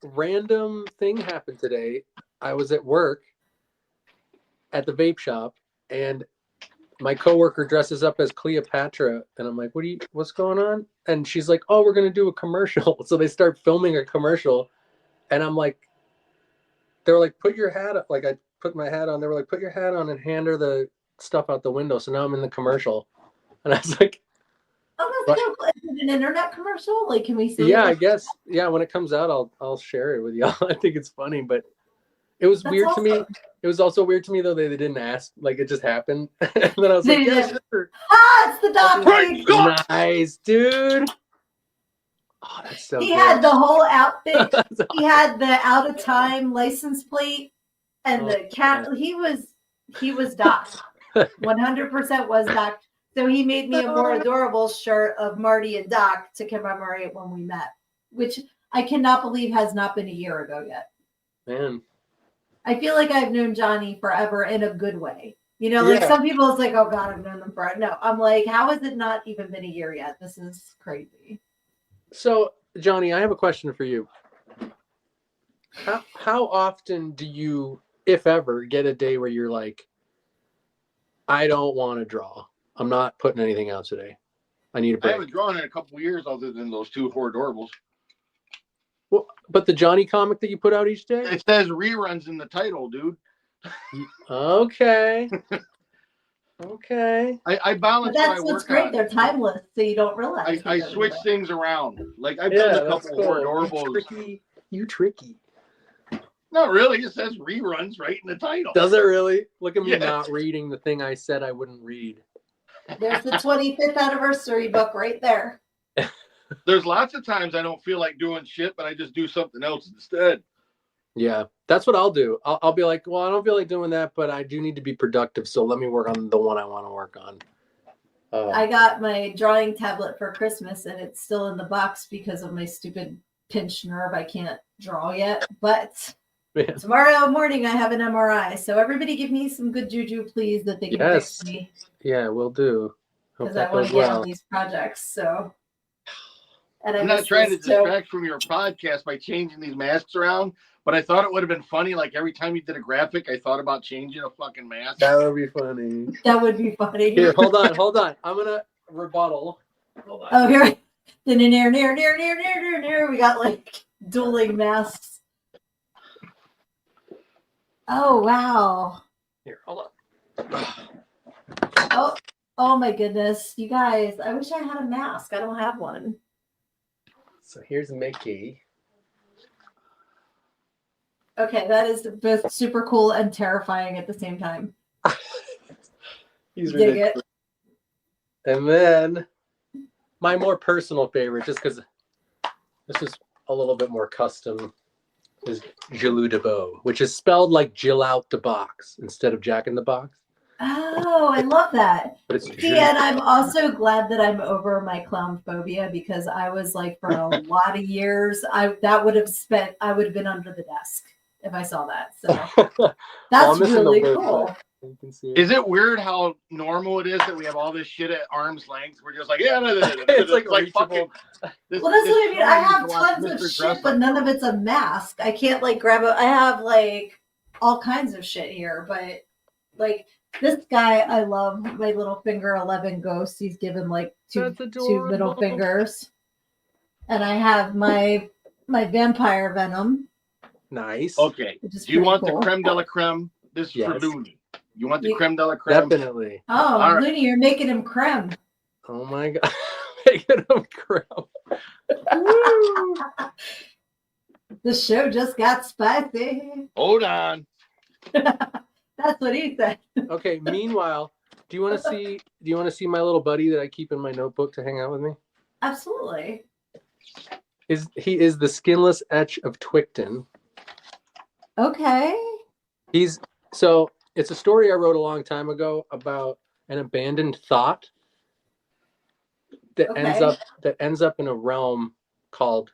random thing happened today. I was at work at the vape shop, and my coworker dresses up as Cleopatra, and I'm like, what's going on? And she's like, oh, we're gonna do a commercial. So they start filming a commercial, and I'm like, they were like, put your hat up. Like I put my hat on. They were like, put your hat on and hand her the stuff out the window. So now I'm in the commercial, and I was like, oh, that's cool. Is it an internet commercial? Like, can we see? Yeah, I guess. Yeah, when it comes out, I'll share it with y'all. I think it's funny, but it was weird to me. It was also weird to me though they didn't ask. Like it just happened, and then I was like, yeah, sure. Ah, it's the Doc. Nice, dude. Oh, that's so. He good. had the whole outfit. He had the out of time license plate and the cat. He was Doc. 100% was Doc. So he made me a more adorable shirt of Marty and Doc to commemorate when we met, which I cannot believe has not been a year ago yet. Man. I feel like I've known Johnny forever in a good way. You know, like some people, it's like, oh God, I've known them forever. No, I'm like, how has it not even been a year yet? This is crazy. So, Johnny, I have a question for you. How often do you, if ever, get a day where you're like, I don't want to draw. I'm not putting anything out today. I need a break. I haven't drawn in a couple of years other than those two Horridorables. Well, but the Johnny comic that you put out each day? It says reruns in the title, dude. Okay. Okay. I balance. But that's what's great. They're timeless, so you don't realize. I switch things around. Like I've done a couple of Horridorables. You tricky. Not really. It says reruns right in the title. Does it really? Look at me not reading the thing I said I wouldn't read. There's the 25th anniversary book right there. There's lots of times I don't feel like doing shit, but I just do something else instead. Yeah, that's what I'll do. I'll be like, well, I don't feel like doing that, but I do need to be productive. So let me work on the one I want to work on. I got my drawing tablet for Christmas, and it's still in the box because of my stupid pinched nerve. I can't draw yet, but tomorrow morning I have an MRI. So everybody give me some good juju, please, that they can fix me. Yeah, we'll do. Because I want to get on these projects. So, and I'm not trying to distract from your podcast by changing these masks around, but I thought it would have been funny. Like every time you did a graphic, I thought about changing a fucking mask. That would be funny. That would be funny. Here, hold on. I'm gonna rebuttal. Hold on. Oh, here. Near. We got like dueling masks. Oh wow. Here, hold on. Oh my goodness, you guys! I wish I had a mask. I don't have one. So here's Mickey. Okay, that is both super cool and terrifying at the same time. He's ridiculous. And then my more personal favorite, just because this is a little bit more custom, is Jilou de Beau, which is spelled like Jill out the box instead of Jack in the Box. Oh, I love that. See, and I'm also glad that I'm over my clown phobia because I was like for a lot of years, I would have been under the desk if I saw that. So that's really cool. You can see it. Is it weird how normal it is that we have all this shit at arm's length? We're just like, it's like fucking. Well, that's what I mean. I have tons of shit, but none of it's a mask. I can't like grab I have like all kinds of shit here, but like this guy, I love my little finger 11 ghost. He's given like two middle fingers, and I have my vampire venom. Nice. Okay. Do you want the creme de la creme? This is for Looney. You want the creme de la creme? Definitely. Oh, right. Looney, you're making him creme. Oh my God. Making him creme. The show just got spicy. Hold on. That's what he said. Okay. Meanwhile, do you want to see my little buddy that I keep in my notebook to hang out with me? Absolutely. He is the skinless etch of Twicton. Okay. So it's a story I wrote a long time ago about an abandoned thought that ends up in a realm called.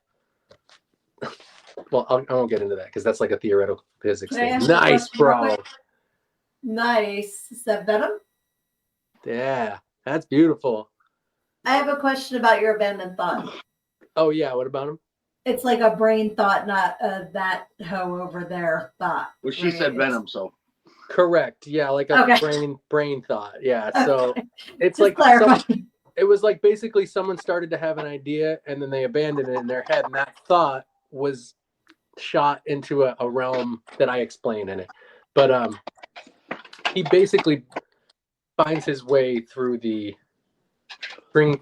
Well, I won't get into that because that's like a theoretical physics thing. Nice, bro. Nice. Is that Venom? Yeah, that's beautiful. I have a question about your abandoned thought. Oh yeah, what about him? It's like a brain thought, not that hoe over there thought. Well, she said Venom, so. Correct. Yeah, like a brain thought. Yeah. So it's just like it was like basically someone started to have an idea and then they abandoned it in their head, and that thought was shot into a realm that I explain in it. But he basically finds his way through the string.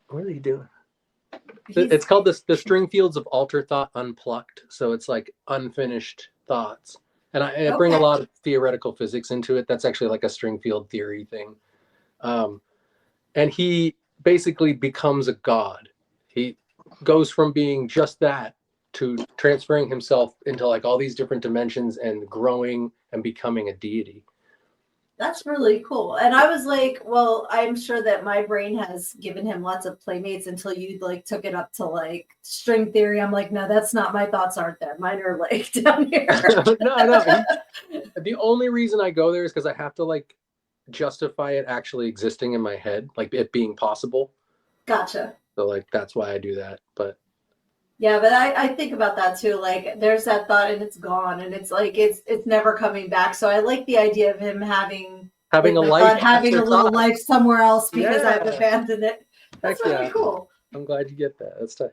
What are you doing? It's called the string fields of alter thought unplucked. So it's like unfinished thoughts. And I bring a lot of theoretical physics into it. That's actually like a string field theory thing. And he basically becomes a god. He goes from being just that to transferring himself into like all these different dimensions and growing and becoming a deity. That's really cool. And I was like, well, I'm sure that my brain has given him lots of playmates until you like took it up to like string theory. I'm like, no, that's not, my thoughts aren't there. Mine are like down here. No. The only reason I go there is because I have to like justify it actually existing in my head, like it being possible. Gotcha. So like, that's why I do that. But yeah, but I think about that too. Like there's that thought and it's gone and it's like, it's never coming back. So I like the idea of him having a life, having a little life somewhere else because I've abandoned it. That's really cool. I'm glad you get that. That's tight.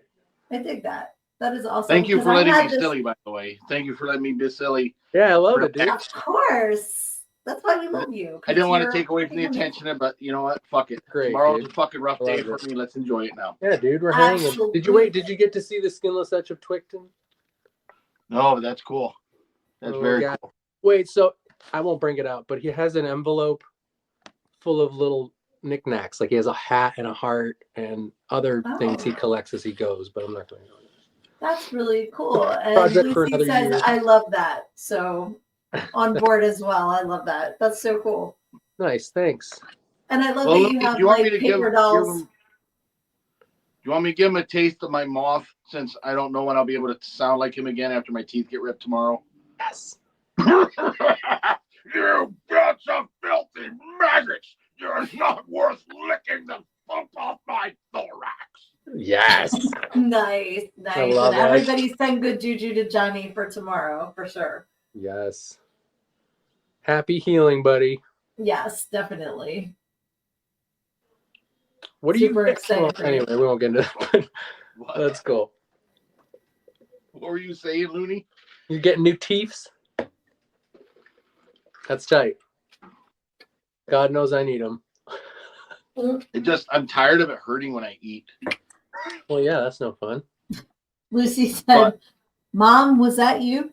I dig that. That is awesome. Thank you for letting me be silly, by the way. Thank you for letting me be silly. Yeah, I love it, dude. Of course. That's why we love you. I didn't want to take away from the attention, but you know what? Fuck it. Great. Tomorrow's a fucking rough day for me. Let's enjoy it now. Yeah, dude, we're hanging. Did you get to see the skinless etch of Twicton? No, that's cool. That's very cool. Wait, so I won't bring it out, but he has an envelope full of little knickknacks. Like he has a hat and a heart and other things he collects as he goes, but I'm not going to go into that. That's really cool. And Lucy says, I love that. So on board as well. I love that. That's so cool. Nice, thanks. And I love that you have like paper dolls. Do you want me to give him a taste of my moth since I don't know when I'll be able to sound like him again after my teeth get ripped tomorrow? Yes. You bunch of filthy maggots! You're not worth licking the fuck off my thorax. Yes. Nice. I love and everybody send good juju to Johnny for tomorrow, for sure. Yes. Happy healing, buddy. Yes, definitely. What are you excited? Well, anyway, we won't get into that. That's cool. What were you saying, Looney? You're getting new teeths? That's tight. God knows I need them. I'm tired of it hurting when I eat. Well, yeah, that's no fun. Lucy said, Mom, was that you?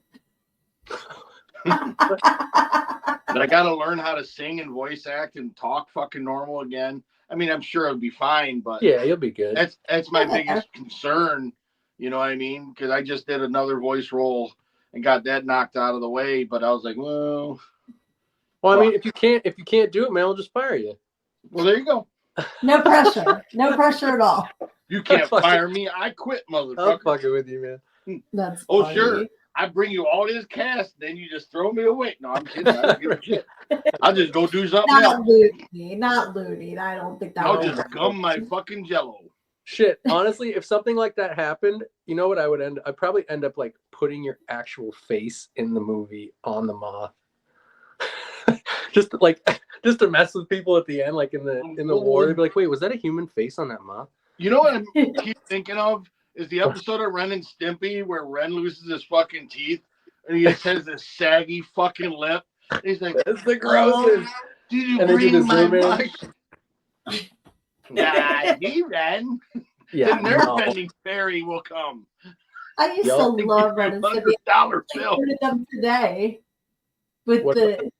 But I got to learn how to sing and voice act and talk fucking normal again. I mean, I'm sure it'll be fine, but yeah, you'll be good. That's my biggest concern. You know what I mean? Because I just did another voice role and got that knocked out of the way. But I was like, well, I mean, if you can't do it, man, I'll just fire you. Well, there you go. No pressure. No pressure at all. You can't fire me. I quit, motherfucker. I'm fucking with you, man. That's funny. Sure. I bring you all this cast, then you just throw me away. No, I'm kidding. I don't give a shit. I'll just go do something else. Not Looney. I don't think that. I'll just gum my fucking jello. Shit. Honestly, if something like that happened, you know what I would I'd probably end up like putting your actual face in the movie on the moth. just to mess with people at the end, like in the war, they'd be like, wait, was that a human face on that moth? You know what I keep thinking of? is the episode of Ren and Stimpy where Ren loses his fucking teeth and he just has this saggy fucking lip. And he's like, "That's the grossest." Did you And they do bring the my zoom in. mic? Daddy Ren. Yeah, The nerve bending fairy will come. I used to love Ren and Stimpy. $100 I bill. heard them today with the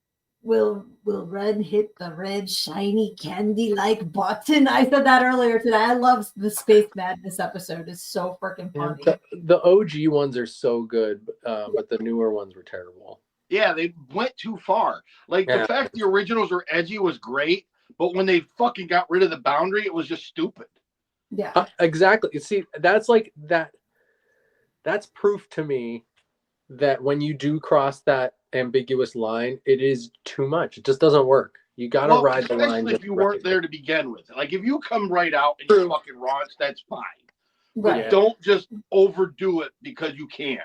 will Ren hit the red shiny candy like button? I said that earlier today. I love the Space Madness episode. It's so freaking funny. The OG ones are so good, but the newer ones were terrible. Yeah, they went too far. Like the fact the originals were edgy was great, but when they fucking got rid of the boundary, it was just stupid. Yeah, exactly. You see, that's like that. That's proof to me that when you do cross that ambiguous line, it is too much. It just doesn't work. You got to ride the line. Especially if you weren't there to begin with. Like if you come right out and you fucking raunch, that's fine. right. But don't just overdo it because you can.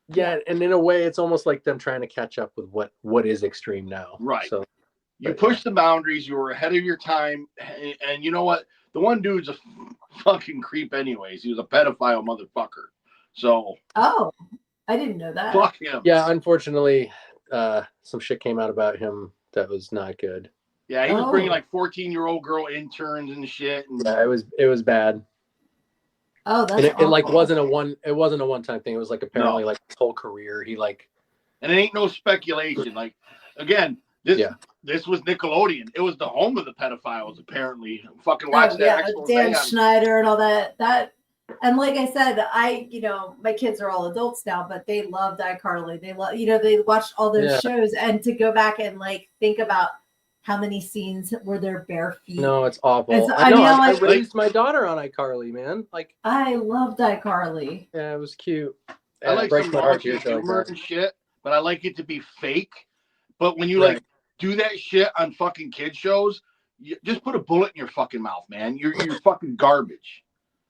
Yeah, and in a way, it's almost like them trying to catch up with what is extreme now. Right. So you pushed the boundaries. You were ahead of your time. And you know what? The one dude's a fucking creep anyways. He was a pedophile motherfucker. So. Oh, I didn't know that. Fuck him. Yeah, unfortunately, some shit came out about him that was not good. Yeah, he was bringing like 14-year-old girl interns and shit. And yeah, it was bad. Oh, that's and it like wasn't a one-time thing. It was like apparently like his whole career. He like, and it ain't no speculation. Like again, this was Nickelodeon. It was the home of the pedophiles. Apparently, fucking watch that. Dan Schneider and all that. And like I said, my kids are all adults now, but they loved iCarly. They love, they watched all those shows, and to go back and like think about how many scenes were there bare feet. No, it's awful. So, I raised my daughter on iCarly, man. Like I loved iCarly. Yeah, it was cute. I like some raunchy humor and shit, but I like it to be fake. But when you like do that shit on fucking kid shows, you just put a bullet in your fucking mouth, man. You're fucking garbage.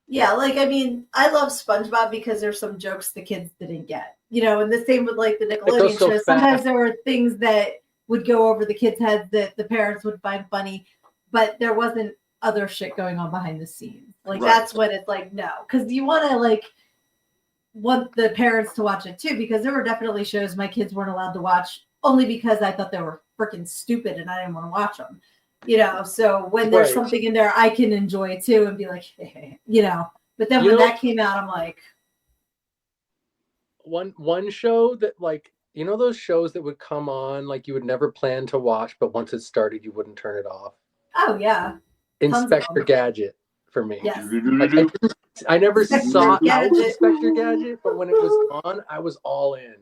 Yeah, like I love SpongeBob because there's some jokes the kids didn't get. And the same with like the Nickelodeon shows. Sometimes there were things that would go over the kids' heads that the parents would find funny, but there wasn't other shit going on behind the scenes. Like that's when it's like no, because you want to want the parents to watch it too, because there were definitely shows my kids weren't allowed to watch only because I thought they were freaking stupid and I didn't want to watch them. So when there's something in there I can enjoy too and be like, hey, but then when that came out, I'm like, one show that like, those shows that would come on, like you would never plan to watch, but once it started, you wouldn't turn it off. Oh yeah. Inspector Gadget for me. Yes. I never saw Inspector Gadget, but when it was on, I was all in.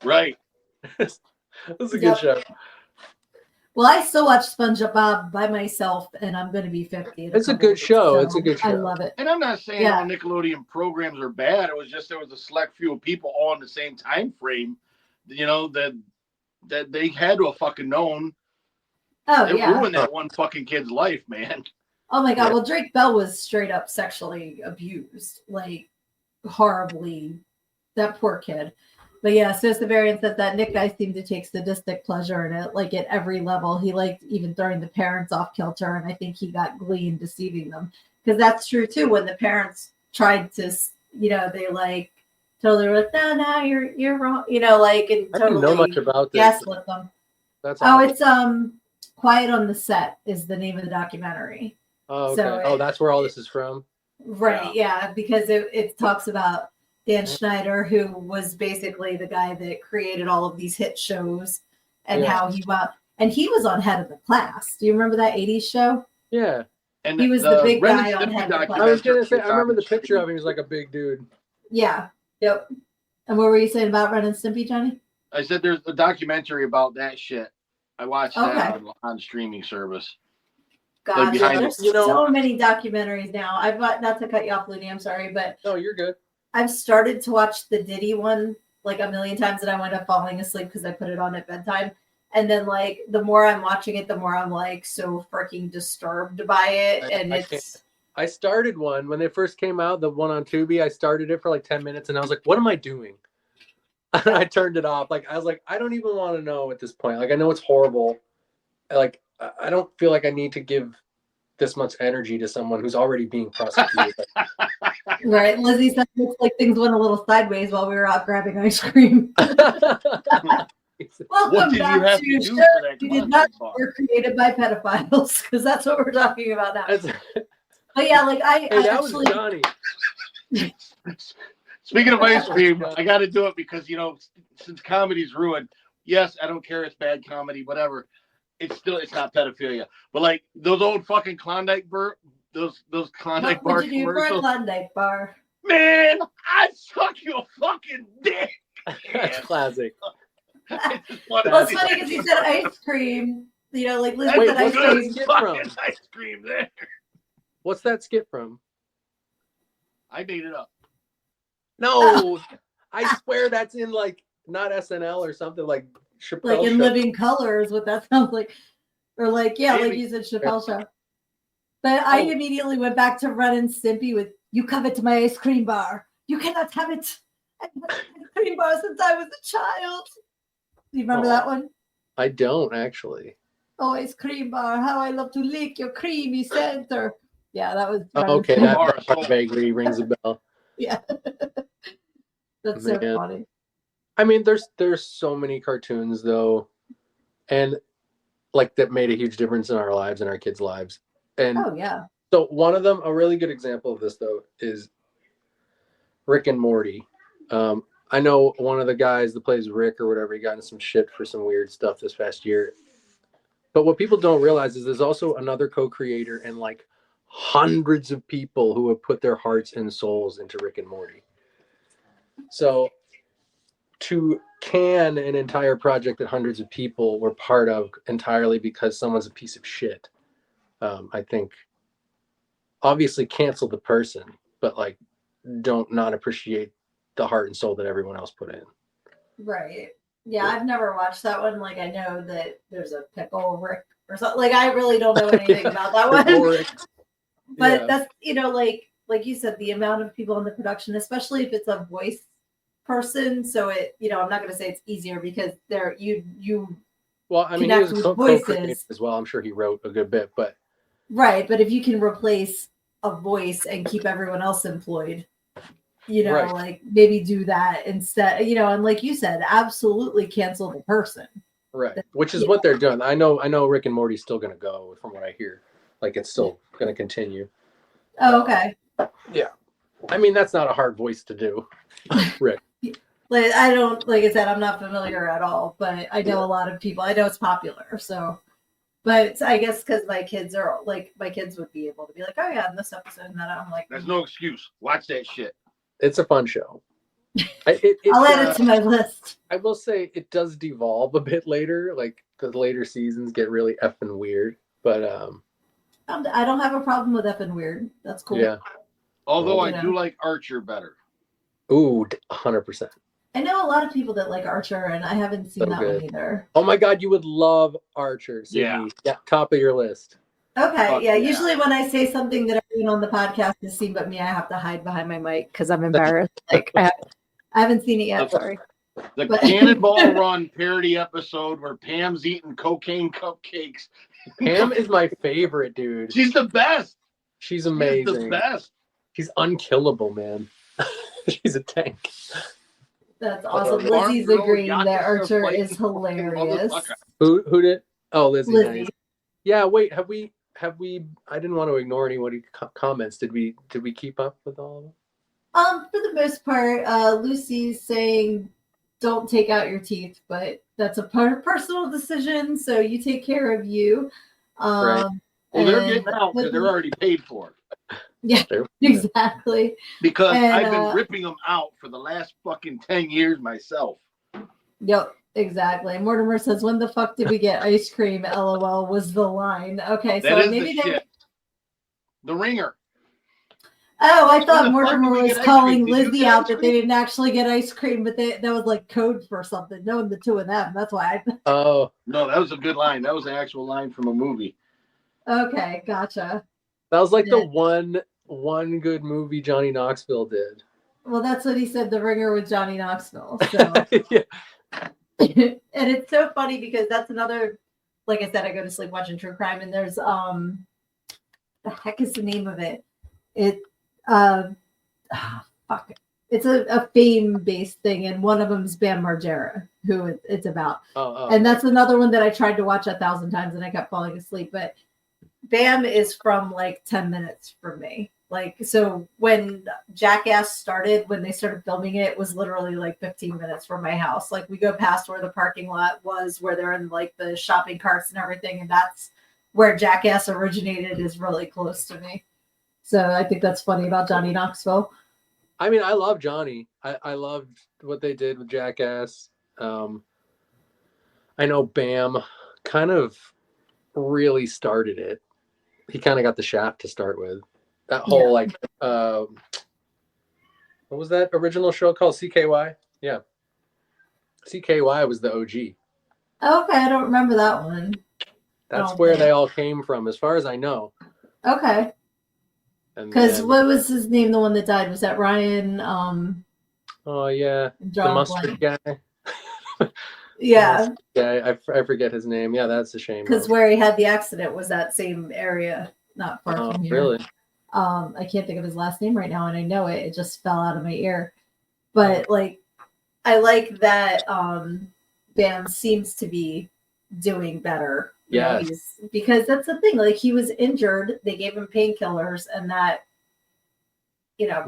Right. It was a good show. Well, I still watch SpongeBob by myself, and I'm going to be 50. It's a good show. It's a good show. I love it. And I'm not saying all Nickelodeon programs are bad. It was just there was a select few people all in the same time frame, that they had to have fucking known. Oh, it ruined that one fucking kid's life, man. Oh, my God. Yeah. Well, Drake Bell was straight up sexually abused, like horribly. That poor kid. But yeah, so it's the variant that Nick guy seemed to take sadistic pleasure in it, like at every level. He liked even throwing the parents off kilter, and I think he got glee in deceiving them. Because that's true too. When the parents tried to, they like totally were like, no, you're wrong, and totally I didn't know much about this. Gaslit them. That's awesome. It's Quiet on the Set is the name of the documentary. Oh, okay. So that's where all this is from. Right. Yeah, because it talks about Dan Schneider, who was basically the guy that created all of these hit shows, and how he was on Head of the Class. Do you remember that 80s show? Yeah. And he was the big guy on Head of the Class. I was going to say, I remember the picture of him. He was like a big dude. Yeah. Yep. And what were you saying about Ren and Stimpy, Johnny? I said there's a documentary about that shit. I watched that on streaming service. God, there's so many documentaries now. Not to cut you off, Looney, I'm sorry, but no, you're good. I've started to watch the Diddy one like a million times, and I wind up falling asleep because I put it on at bedtime. And then like the more I'm watching it, the more I'm like so freaking disturbed by it. I started one when they first came out, the one on Tubi. I started it for like 10 minutes, and I was like, "What am I doing?" And I turned it off. Like I was like, I don't even want to know at this point. Like I know it's horrible. Like I don't feel like I need to give this much energy to someone who's already being prosecuted. Right. Lizzie said it looks like things went a little sideways while we were out grabbing ice cream. Welcome did you back have to to do Show for that You Did Not bar? Were Created by Pedophiles, because that's what we're talking about now. But yeah, like I that actually, was Johnny. Speaking of ice cream, I got to do it because, you know, since comedy's ruined, yes, I don't care. It's bad comedy, whatever. It's not pedophilia. But like those old fucking Klondike those Klondike bar what would you do for a commercials. Klondike bar? Man, I suck your fucking dick. That's classic. Well, it's funny because you said ice cream. You know, like Liz said ice cream. Fucking ice cream there. What's that skit from? I made it up. No, I swear that's in like not SNL or something like Chappelle Like in Show. Living Color is what that sounds like. Or like, yeah, like you said, Chappelle Show. But I immediately went back to Ren and Stimpy with, you covet my ice cream bar. You cannot have it. I've had ice cream bar since I was a child. Do you remember that one? I don't actually. Oh, ice cream bar. How I love to lick your creamy center. Yeah, that was. Okay, that part vaguely rings a bell. Yeah. That's so funny. I mean, there's so many cartoons though, and like that made a huge difference in our lives and our kids' lives. And so one of them, a really good example of this though, is Rick and Morty. I know one of the guys that plays Rick or whatever, he got in some shit for some weird stuff this past year. But what people don't realize is there's also another co-creator and like hundreds of people who have put their hearts and souls into Rick and Morty. So to can an entire project that hundreds of people were part of entirely because someone's a piece of shit, I think obviously cancel the person, but like don't not appreciate the heart and soul that everyone else put in. Right. Yeah, I've never watched that one. Like I know that there's a pickle Rick or something. Like I really don't know anything about that one. But that's, you know, like you said, the amount of people in the production, especially if it's a voice person. So it, you know, I'm not going to say it's easier because there you. Well, I mean, he was co-creator as well. I'm sure he wrote a good bit, but. Right, but if you can replace a voice and keep everyone else employed, you know, like maybe do that instead, you know, and like you said, absolutely cancel the person. Right, which is what they're doing. I know Rick and Morty's still going to go from what I hear. Like it's still going to continue. Oh, okay. Yeah. I mean, that's not a hard voice to do, Rick. Like I don't, like I said, I'm not familiar at all, but I know a lot of people. I know it's popular, so. But I guess because my kids are like, my kids would be able to be like, oh yeah, in this episode, and then I'm like, there's no excuse. Watch that shit. It's a fun show. I'll add it to my list. I will say it does devolve a bit later. Like the later seasons get really effing weird, but I don't have a problem with effing weird. That's cool. Yeah. Although I do like Archer better. Ooh, 100%. I know a lot of people that like Archer, and I haven't seen that one either. Oh my God, you would love Archer, Sydney. Yeah, top of your list. Okay, yeah. Usually when I say something that everyone on the podcast has seen but me, I have to hide behind my mic because I'm embarrassed. Like I haven't seen it yet. Sorry. The Cannonball Run parody episode where Pam's eating cocaine cupcakes. Pam is my favorite, dude. She's the best. She's amazing. She's the best. She's unkillable, man. She's a tank. That's awesome. Lizzie's agreeing that Archer is hilarious. Who did? Oh, Lizzie. Nice. Yeah. Wait. Have we? I didn't want to ignore any comments. Did we keep up with all of them? For the most part, Lucy's saying, "Don't take out your teeth," but that's a personal decision. So you take care of you. Right. Well, they're getting out because they're already paid for it. Yeah, exactly. Because I've been ripping them out for the last fucking 10 years myself. Yep, exactly. Mortimer says, when the fuck did we get ice cream? LOL was the line. Okay, that so is maybe the shit. The ringer. Oh, I thought Mortimer was calling Lizzie out that they didn't actually get ice cream, but that was like code for something. Knowing the two of them, that's why. Oh. No, that was a good line. That was an actual line from a movie. Okay, gotcha. That was like the one good movie Johnny Knoxville did. Well, that's what he said, The Ringer with Johnny Knoxville. So. Yeah. And it's so funny because that's another, like I said, I go to sleep watching true crime, and there's the heck is the name of it? fuck. It's a fame-based thing, and one of them is Bam Margera, who it's about. And that's another one that I tried to watch 1,000 times, and I kept falling asleep. But Bam is from like 10 minutes from me. Like, so when Jackass started, when they started filming it, it was literally like 15 minutes from my house. Like, we go past where the parking lot was, where they're in like the shopping carts and everything, and that's where Jackass originated, is really close to me. So I think that's funny about Johnny Knoxville. I mean, I love Johnny. I loved what they did with Jackass. I know Bam kind of really started it. He kind of got the shaft to start with. That whole like, what was that original show called? CKY? Yeah. CKY was the OG. Okay, I don't remember that one. That's where they all came from, as far as I know. Okay. Because what was his name? The one that died, was that Ryan? Oh yeah, the mustard guy. Yeah. Yeah, I forget his name. Yeah, that's a shame. Because where he had the accident was that same area, not far from here. Really? I can't think of his last name right now, and I know it. It just fell out of my ear. But like, I like that Bam seems to be doing better. Yeah. Because that's the thing. Like, he was injured. They gave him painkillers, and that,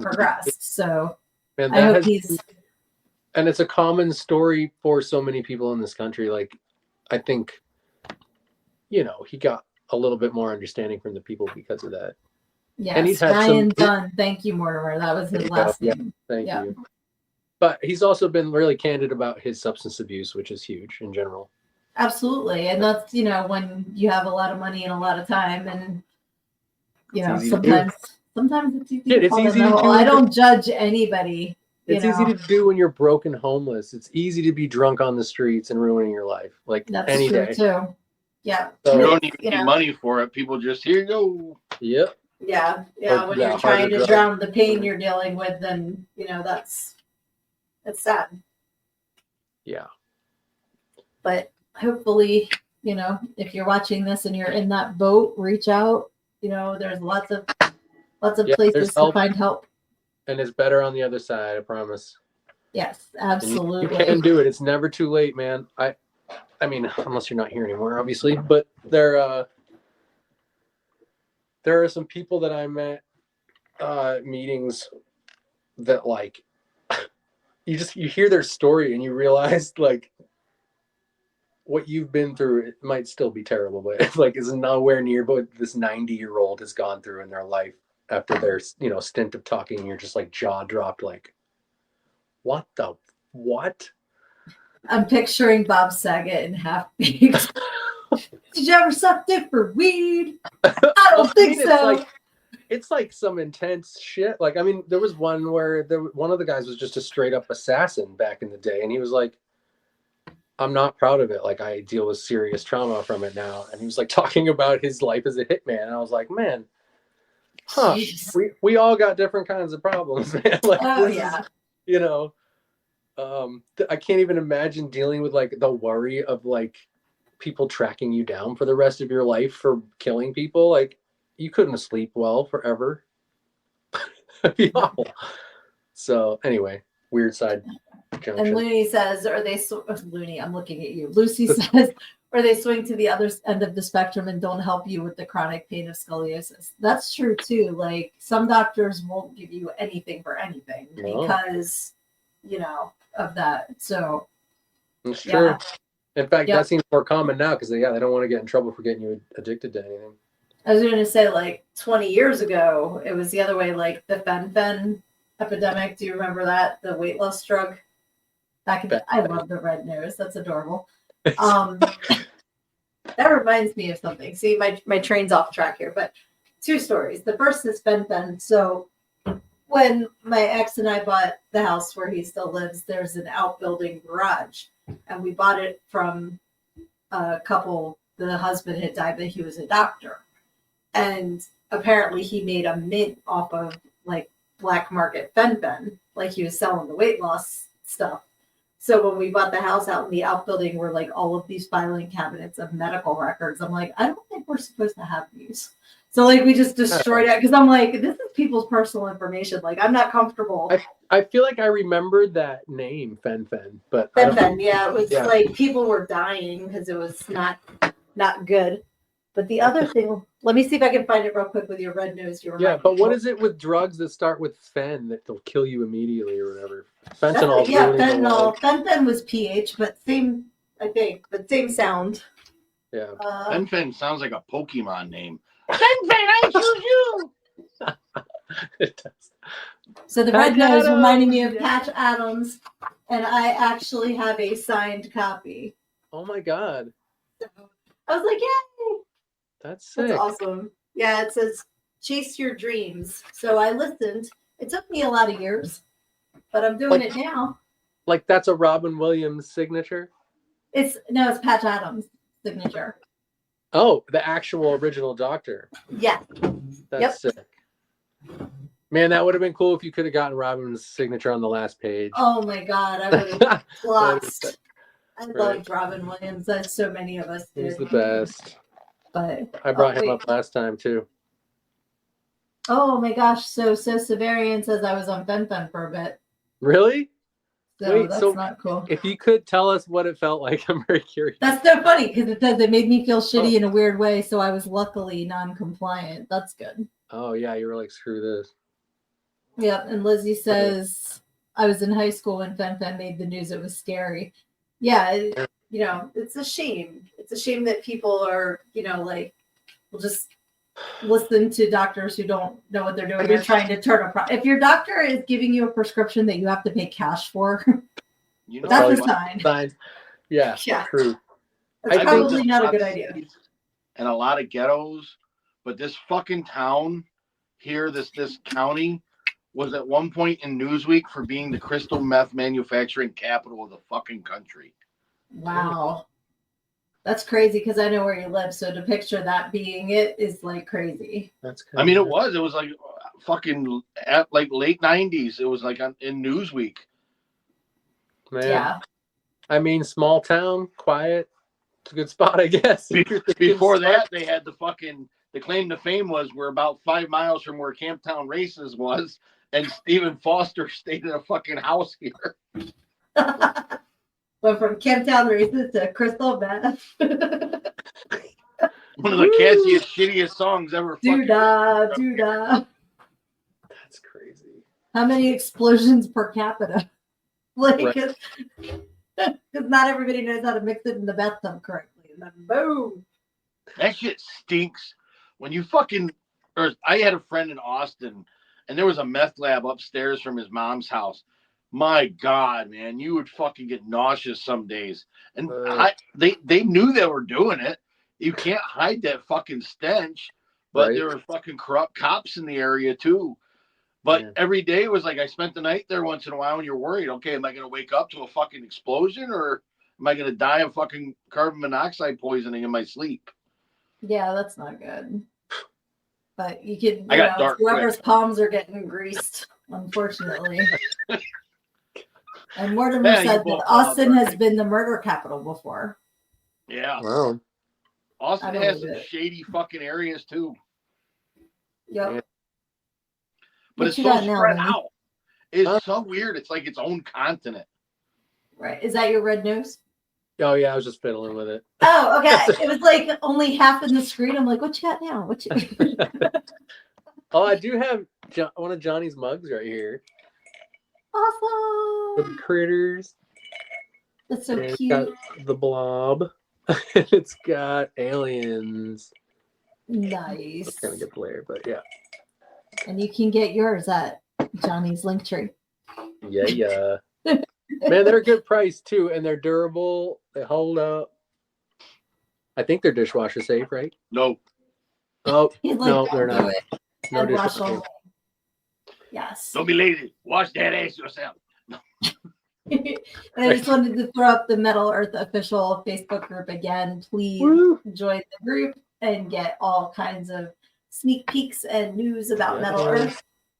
progressed. So Man, I hope he's. And it's a common story for so many people in this country. Like, I think, he got a little bit more understanding from the people because of that. Yes, and he's had Ryan Dunn. Thank you, Mortimer. That was his last name. Thank you. But he's also been really candid about his substance abuse, which is huge in general. Absolutely. And that's, when you have a lot of money and a lot of time, and, sometimes it's easy to fall in the hole. I don't judge anybody. It's easy to do when you're broke and homeless. It's easy to be drunk on the streets and ruining your life. Like, that's any true day. Too. Yeah. So you don't even need money for it. People just, here you go. Yep. Yeah. Yeah. When you're trying to drown the pain you're dealing with, then, that's sad. Yeah. But hopefully, if you're watching this and you're in that boat, reach out. There's lots of places to find help. And it's better on the other side, I promise. Yes, absolutely. You can do it. It's never too late, man. I mean, unless you're not here anymore, obviously. But there are some people that I met meetings that, like, you hear their story and you realize, like, what you've been through, it might still be terrible, but like, it's nowhere near what this 90-year-old has gone through in their life after their stint of talking. And you're just like jaw dropped, like, what? I'm picturing Bob Saget in Half Baked. Did you ever suck dick for weed? I don't think so. It's like some intense shit. Like, I mean, there was one where one of the guys was just a straight up assassin back in the day, and he was like, I'm not proud of it. Like, I deal with serious trauma from it now. And he was like talking about his life as a hitman. And I was like, man, we all got different kinds of problems, man. Like, I can't even imagine dealing with like the worry of like people tracking you down for the rest of your life for killing people. Like, you couldn't sleep well forever. That'd be awful. So anyway, weird side. Junction. And Looney says, Looney, I'm looking at you. Lucy says, or they swing to the other end of the spectrum and don't help you with the chronic pain of scoliosis. That's true too. Like, some doctors won't give you anything for anything because, of that. So it's true. In fact, that seems more common now because they don't want to get in trouble for getting you addicted to anything. I was going to say, like, 20 years ago, it was the other way, like the fen epidemic. Do you remember that? The weight loss drug? I love the red nose. That's adorable. That reminds me of something. See, my train's off track here, but 2 stories. The first is fen. So when my ex and I bought the house where he still lives, there's an outbuilding garage, and we bought it from a couple. The husband had died, but he was a doctor, and apparently he made a mint off of like black market fen. Like, he was selling the weight loss stuff. So when we bought the house out in the outbuilding were like all of these filing cabinets of medical records. I'm like, I don't think we're supposed to have these. So like we just destroyed it because I'm like, this is people's personal information. Like I'm not comfortable. I feel like I remembered that name, Fen, but Yeah, it was like people were dying because it was not good. But the other thing, let me see if I can find it real quick with your red nose. But what is it with drugs that start with fen that they'll kill you immediately or whatever? Fentanyl. Fentanyl. Fen was pH, but same, I think, but same sound. Yeah. Fen sounds like a Pokemon name. Fen, I choose you. It does. So the red nose reminded me of Patch Adams, and I actually have a signed copy. Oh my god! So I was like, yay! That's sick. That's awesome. Yeah, it says chase your dreams. So I listened. It took me a lot of years, but I'm doing it now. Like that's a Robin Williams signature? It's Patch Adams' signature. Oh, the actual original Doctor. Yeah. That's sick. Man, that would have been cool if you could have gotten Robin's signature on the last page. Oh my god, I would have lost. I loved Robin Williams. That's so many of us did. He's the best. But I brought him up last time too. Oh my gosh, so Severian says I was on Fen for a bit. Really? So that's not cool. If you could tell us what it felt like, I'm very curious. That's so funny because it says it made me feel shitty in a weird way, so I was luckily non-compliant. That's good. Oh yeah, you were like, screw this. Yep, and Lizzie says I was in high school when Fen made the news. It was scary. Yeah, it's a shame. It's a shame that people are, like, will just listen to doctors who don't know what they're doing. They're trying to turn if your doctor is giving you a prescription that you have to pay cash for, that's a sign. Yeah, true. That's probably not a good idea. And a lot of ghettos, but this fucking town here, this county, was at one point in Newsweek for being the crystal meth manufacturing capital of the fucking country. Wow. That's crazy because I know where you live. So to picture that being it is like crazy. That's crazy. I mean, it was like fucking at like late 90s. It was like in Newsweek. Man. Yeah. I mean, small town, quiet. It's a good spot, I guess. Before that, they had the claim to fame was we're about 5 miles from where Camptown Races was. And Stephen Foster stayed in a fucking house here. Went from Camptown Races to Crystal Meth. One of the catchiest, shittiest songs ever. Doo-dah. That's crazy. How many explosions per capita? Like, because not everybody knows how to mix it in the bathtub correctly. And then boom. That shit stinks. When you I had a friend in Austin, and there was a meth lab upstairs from his mom's house. My God, man, you would fucking get nauseous some days. And they knew they were doing it. You can't hide that fucking stench. But there were fucking corrupt cops in the area too. But every day was like I spent the night there once in a while, and you're worried. Okay, am I going to wake up to a fucking explosion, or am I going to die of fucking carbon monoxide poisoning in my sleep? Yeah, that's not good. But you could, whoever's palms are getting greased, unfortunately. And Mortimer said that Austin has been the murder capital before. Yeah. Wow. Austin has some shady fucking areas too. Yep. Yeah. But it's so spread out. It's so weird. It's like its own continent. Right. Is that your red nose? Oh yeah, I was just fiddling with it. Oh, okay. It was like only half in the screen. I'm like, what you got now? What you? Oh, I do have one of Johnny's mugs right here. Awesome. With the critters. That's so cute. It's got the blob. It's got aliens. Nice. It's gonna get blared, but yeah. And you can get yours at Johnny's Linktree. Yeah. Man, they're a good price too, and they're durable. They hold up. I think they're dishwasher safe, right? No. Oh, no, they're not. No dishwasher. Yes. Don't be lazy. Wash that ass yourself. No. And I just wanted to throw up the METL ERTH official Facebook group again. Please join the group and get all kinds of sneak peeks and news about METL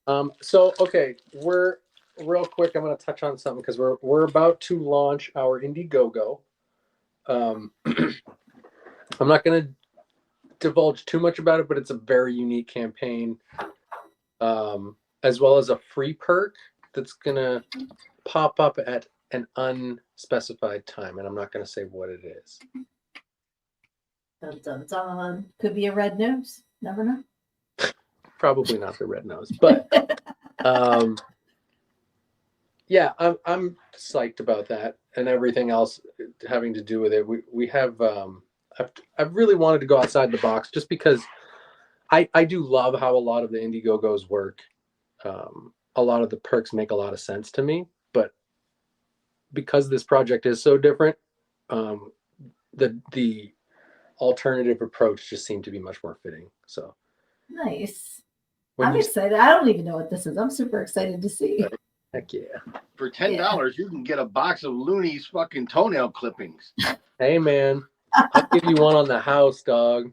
ERTH. So okay, we're real quick. I'm going to touch on something because we're about to launch our Indiegogo. I'm not going to divulge too much about it, but it's a very unique campaign, as well as a free perk that's gonna pop up at an unspecified time, and I'm not gonna say what it is. Dun, dun, dun. Could be a red nose. Never know. Probably not the red nose, but yeah, I'm psyched about that and everything else having to do with it. We have I've really wanted to go outside the box just because I do love how a lot of the Indiegogos work. A lot of the perks make a lot of sense to me, but because this project is so different, the alternative approach just seemed to be much more fitting. So nice. I'm excited. I don't even know what this is. I'm super excited to see. Heck yeah. For $10, you can get a box of Looney's fucking toenail clippings. Hey, man. I'll give you one on the house, dog.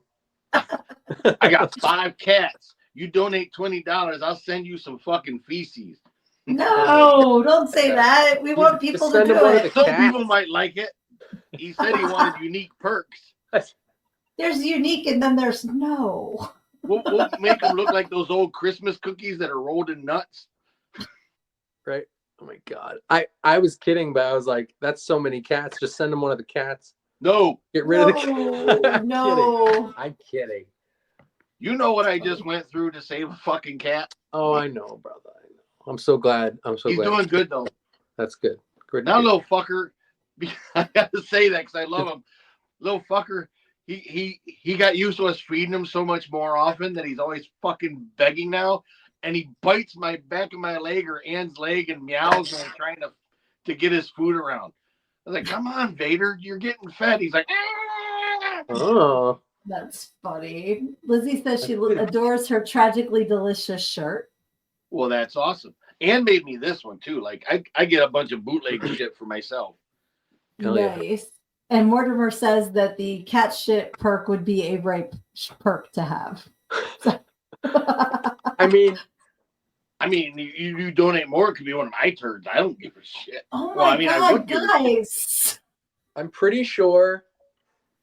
I got 5 cats. You donate $20, I'll send you some fucking feces. No, don't say that. We want people to do it. Some people might like it. He said he wanted unique perks. There's unique and then there's no. We'll make them look like those old Christmas cookies that are rolled in nuts. Right? Oh my God. I was kidding, but I was like, that's so many cats. Just send them one of the cats. No. Get rid of the cat. No. I'm kidding. You know what I just went through to save a fucking cat? Oh, I know, brother. I know. I'm so glad. He's doing good, though. That's good. Good. Now, little fucker, I got to say that because I love him. Little fucker, he got used to us feeding him so much more often that he's always fucking begging now. And he bites my back of my leg or Ann's leg and meows when I'm trying to get his food around. I was like, come on, Vader, you're getting fed. He's like, ah! Oh. That's funny. Lizzie says she adores her tragically delicious shirt. Well, that's awesome. Ann made me this one too. Like I get a bunch of bootleg shit for myself. Hell nice. Yeah. And Mortimer says that the cat shit perk would be a rape perk to have. I mean, you donate more, it could be one of my turds. I don't give a shit. Oh my God, guys. I'm pretty sure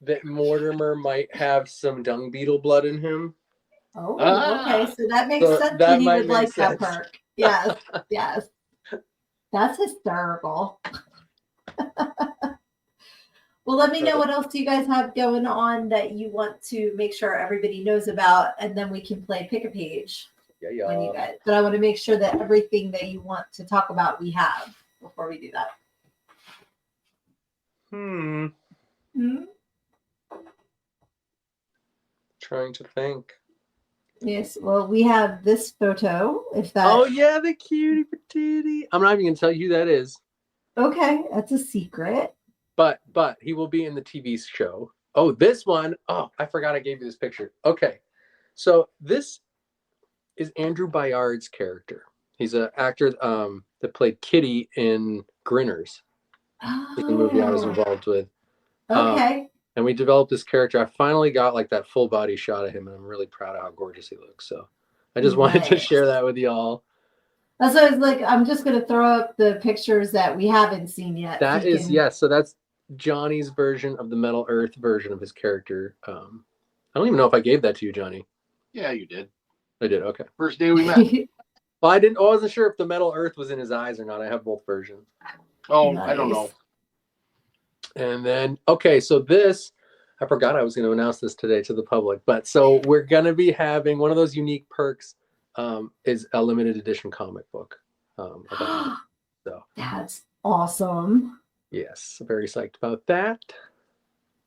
that Mortimer might have some dung beetle blood in him. Oh, okay. So that makes sense that he would like that perk. Yes, yes. That's hysterical. Well, let me know what else you guys have going on that you want to make sure everybody knows about, and then we can play Pick a Page. Yeah. When you guys, but I want to make sure that everything that you want to talk about, we have before we do that. Trying to think. Yes, well, we have this photo. If that. Oh yeah, the cutie patootie. I'm not even gonna tell you who that is. Okay, that's a secret. But he will be in the TV show. Oh, this one. Oh, I forgot I gave you this picture. Okay, so this is Andrew Bayard's character. He's an actor that played Kitty in Grinners. Oh. The movie I was involved with. Okay. And we developed this character. I finally got like that full body shot of him, and I'm really proud of how gorgeous he looks. So I just wanted to share that with y'all. That's why I was like, I'm just gonna throw up the pictures that we haven't seen yet. That is yes. So that's Johnny's version of the METL ERTH version of his character. I don't even know if I gave that to you, Johnny. Yeah, you did. I did. Okay. First day we met. Well, I wasn't sure if the METL ERTH was in his eyes or not. I have both versions. Oh, nice. I don't know. And then, okay, so this, I forgot I was going to announce this today to the public, but so we're going to be having one of those unique perks is a limited edition comic book. So that's awesome. Yes, very psyched about that.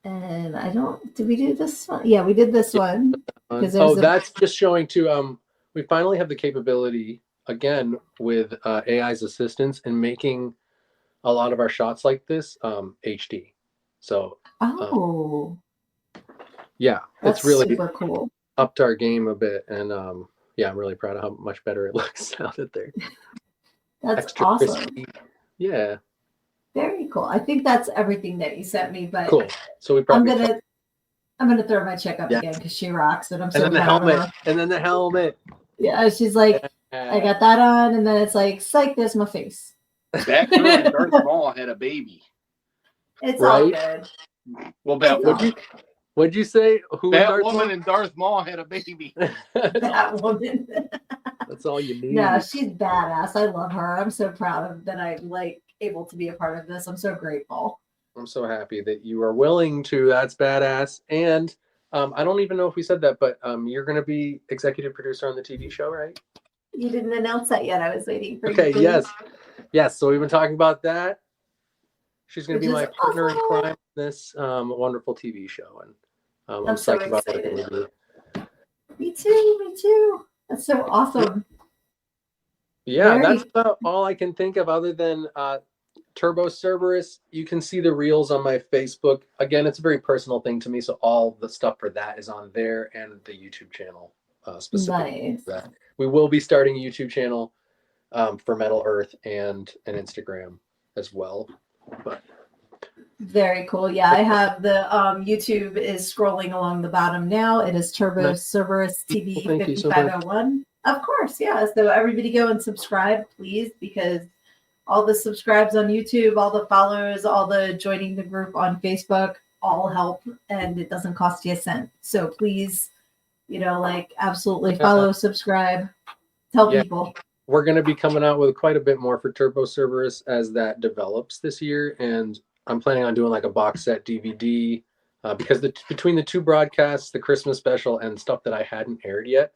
And did we do this one? Yeah, we did this one. That's just showing too. We finally have the capability again with AI's assistance in making a lot of our shots like this HD. So yeah, that's it's really super cool. Upped our game a bit, and yeah, I'm really proud of how much better it looks now that they're that's awesome. Crispy. Yeah. Very cool. I think that's everything that you sent me, but cool. So we probably I'm gonna throw my chick up again because she rocks, and I'm so and then the proud helmet, of her. And then the helmet. Yeah, she's like, I got that on, and then it's like, psych, there's my face. That girl in Darth Maul had a baby. It's all good. Well, Beth, What'd you say? Who that woman and Darth Maul had a baby. That woman. That's all you need. Yeah, she's badass. I love her. I'm so proud of that I'm like able to be a part of this. I'm so grateful. I'm so happy that you are willing to. That's badass. And I don't even know if we said that, but you're going to be executive producer on the TV show, right? You didn't announce that yet. I was waiting for you. Okay, yes. So we've been talking about that. She's going to be my partner in crime in this wonderful TV show, and I'm so psyched about excited. working with you. Me too. That's so awesome. Yeah, that's about all I can think of other than Turbo Cerburus. You can see the reels on my Facebook. Again, it's a very personal thing to me, so all the stuff for that is on there and the YouTube channel specifically. Nice. That. We will be starting a YouTube channel for METL ERTH and an Instagram as well. But very cool. Yeah, I have the YouTube is scrolling along the bottom now. It is Turbo Cerburus TV 5501. Of course, yeah. So everybody go and subscribe, please, because all the subscribes on YouTube, all the follows, all the joining the group on Facebook, all help, and it doesn't cost you a cent. So please, absolutely follow, subscribe, tell people. We're going to be coming out with quite a bit more for Turbo Cerburus as that develops this year, and I'm planning on doing like a box set DVD because between the two broadcasts, the Christmas special and stuff that I hadn't aired yet,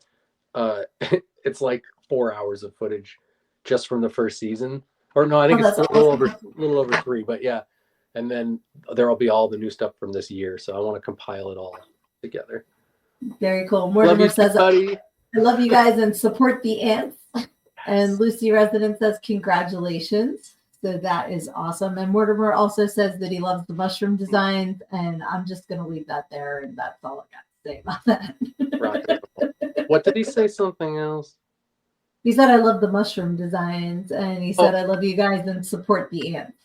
it's like 4 hours of footage just from the first season. Or no, I think it's a little over 3, but yeah. And then there will be all the new stuff from this year, so I want to compile it all together. Very cool. Mortimer says, I love you guys and support the ants. And Lucy Resident says, congratulations. So that is awesome. And Mortimer also says that he loves the mushroom designs, and I'm just going to leave that there, and that's all I got to say about that. What did he say? Something else? He said, I love the mushroom designs, and he said, I love you guys and support the ants.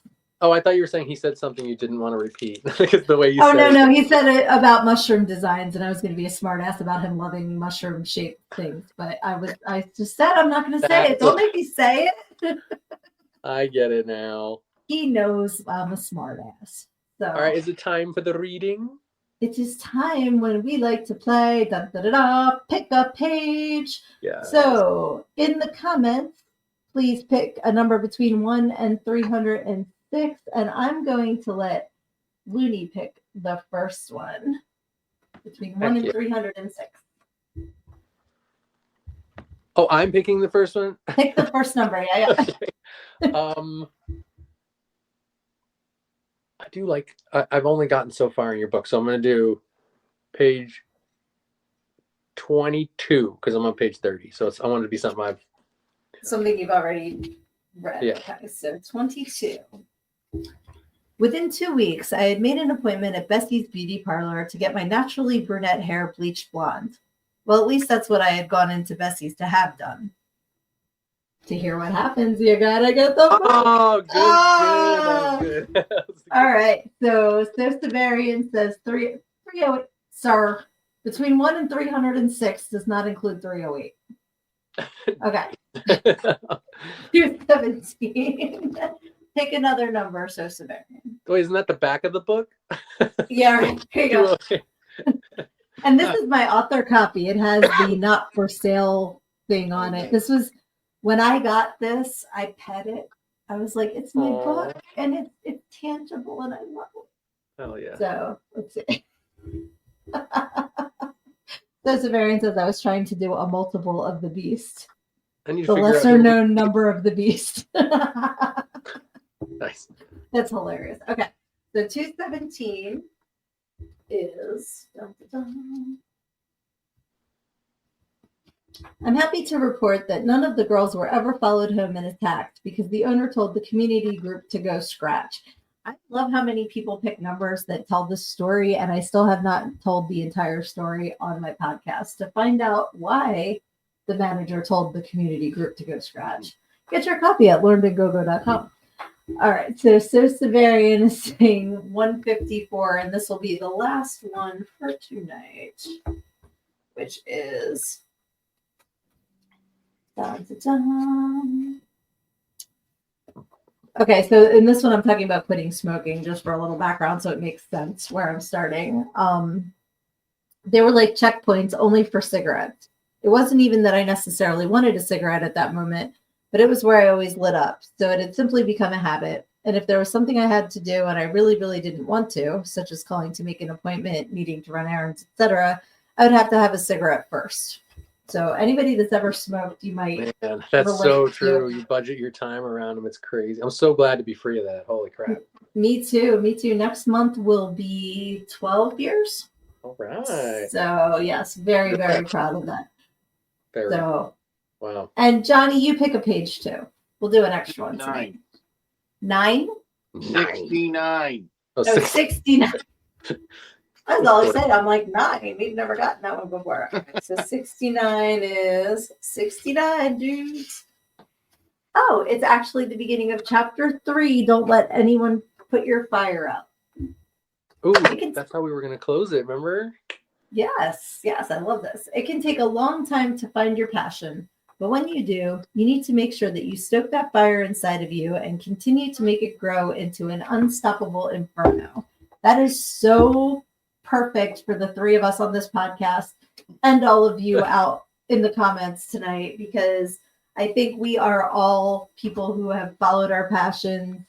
Oh, I thought you were saying he said something you didn't want to repeat. Because the way you said no, he said it about mushroom designs, and I was going to be a smart ass about him loving mushroom shaped things, but I just said I'm not going to say it. Don't make me say it. I get it now. He knows I'm a smart ass. So all right, is it time for the reading? It is time when we like to play pick a page. Yeah. So in the comments, please pick a number between 1 and 306, and I'm going to let Looney pick the first one between 1 and 306. Oh, I'm picking the first one? Pick the first number, yeah. Okay. I do like, I've only gotten so far in your book, so I'm going to do page 22 because I'm on page 30. So I want it to be something you've already read. Yeah. Okay, so 22. Within 2 weeks, I had made an appointment at Bessie's beauty parlor to get my naturally brunette hair bleached blonde. Well, at least that's what I had gone into Bessie's to have done. To hear what happens, you gotta get the book. Oh, good. All right. So Severian says 308. Sir, between 1 and 306 does not include 308. Okay. 217. Pick another number, so Severian. Wait, isn't that the back of the book? Yeah, right. Here you go. And this is my author copy. It has the not for sale thing on it. This was when I got this, I pet it. I was like, it's my book and it's tangible and I love it. Oh yeah. So let's see. So Severian says I was trying to do a multiple of the beast. The lesser known number of the beast. Nice. That's hilarious. Okay. So 217 is I'm happy to report that none of the girls were ever followed home and attacked because the owner told the community group to go scratch. I love how many people pick numbers that tell this story, and I still have not told the entire story on my podcast. To find out why the manager told the community group to go scratch, get your copy at learnedgogo.com. All right, so Severian is saying 154, and this will be the last one for tonight, which is okay, so in this one I'm talking about quitting smoking just for a little background so it makes sense where I'm starting. they were like checkpoints only for cigarettes. It wasn't even that I necessarily wanted a cigarette at that moment, but it was where I always lit up. So it had simply become a habit. And if there was something I had to do and I really, really didn't want to, such as calling to make an appointment, needing to run errands, etc., I would have to have a cigarette first. So anybody that's ever smoked, you might. Man, that's so true. You budget your time around them. It's crazy. I'm so glad to be free of that. Holy crap. Me too. Me too. Next month will be 12 years. All right. So yes, very, very proud of that. Very. So, wow. And Johnny, you pick a page too. We'll do an extra one tonight. 9? 69. Oh, 69. That's all I said. I'm like 9. We've never gotten that one before. Okay, so 69 is 69, dudes. Oh, it's actually the beginning of chapter 3. Don't let anyone put your fire out. Ooh, that's how we were going to close it, remember? Yes, I love this. It can take a long time to find your passion, but when you do, you need to make sure that you stoke that fire inside of you and continue to make it grow into an unstoppable inferno. That is so perfect for the 3 of us on this podcast and all of you out in the comments tonight, because I think we are all people who have followed our passions,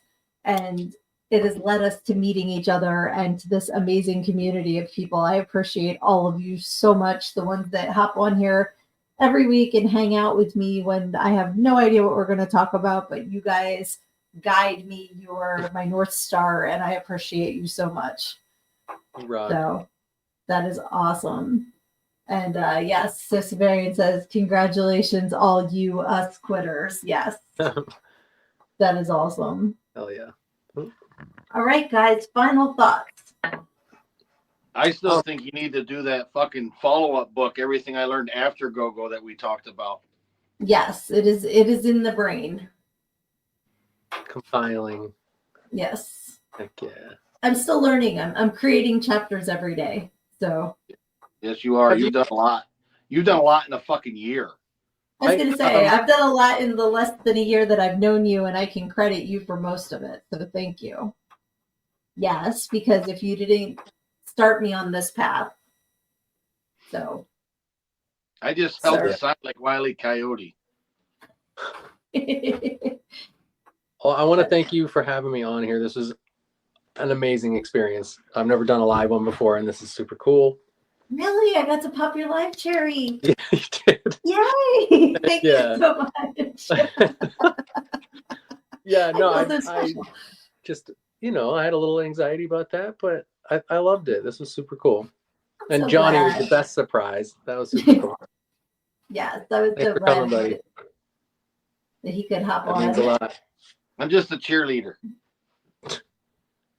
and it has led us to meeting each other and to this amazing community of people. I appreciate all of you so much, the ones that hop on here every week and hang out with me when I have no idea what we're going to talk about, but you guys guide me. You're my North Star, and I appreciate you so much. Rock. So that is awesome. And yes, Sis Varian says, congratulations, all you us quitters. Yes. That is awesome. Hell yeah. All right, guys, final thoughts. I still think you need to do that fucking follow-up book, Everything I Learned After Go-Go, that we talked about. Yes, it is in the brain. Compiling. Yes. Heck yeah. I'm still learning. I'm creating chapters every day. So yes, you are. You've done a lot. You've done a lot in a fucking year. I was going to say, I've done a lot in the less than a year that I've known you, and I can credit you for most of it. So thank you. Yes, because if you didn't start me on this path. So. I just held the sign like Wile E. Coyote. Well, I want to thank you for having me on here. This was an amazing experience. I've never done a live one before, and this is super cool. Really? I got to pop your live cherry. Yeah, you did. Yay! Thank you so much. Yeah, no, I just, I had a little anxiety about that, but I loved it. This was super cool. And so Johnny was the best surprise. That was super cool. Yeah, that was Thanks for coming, buddy. That he could hop that on. Means a lot. I'm just a cheerleader.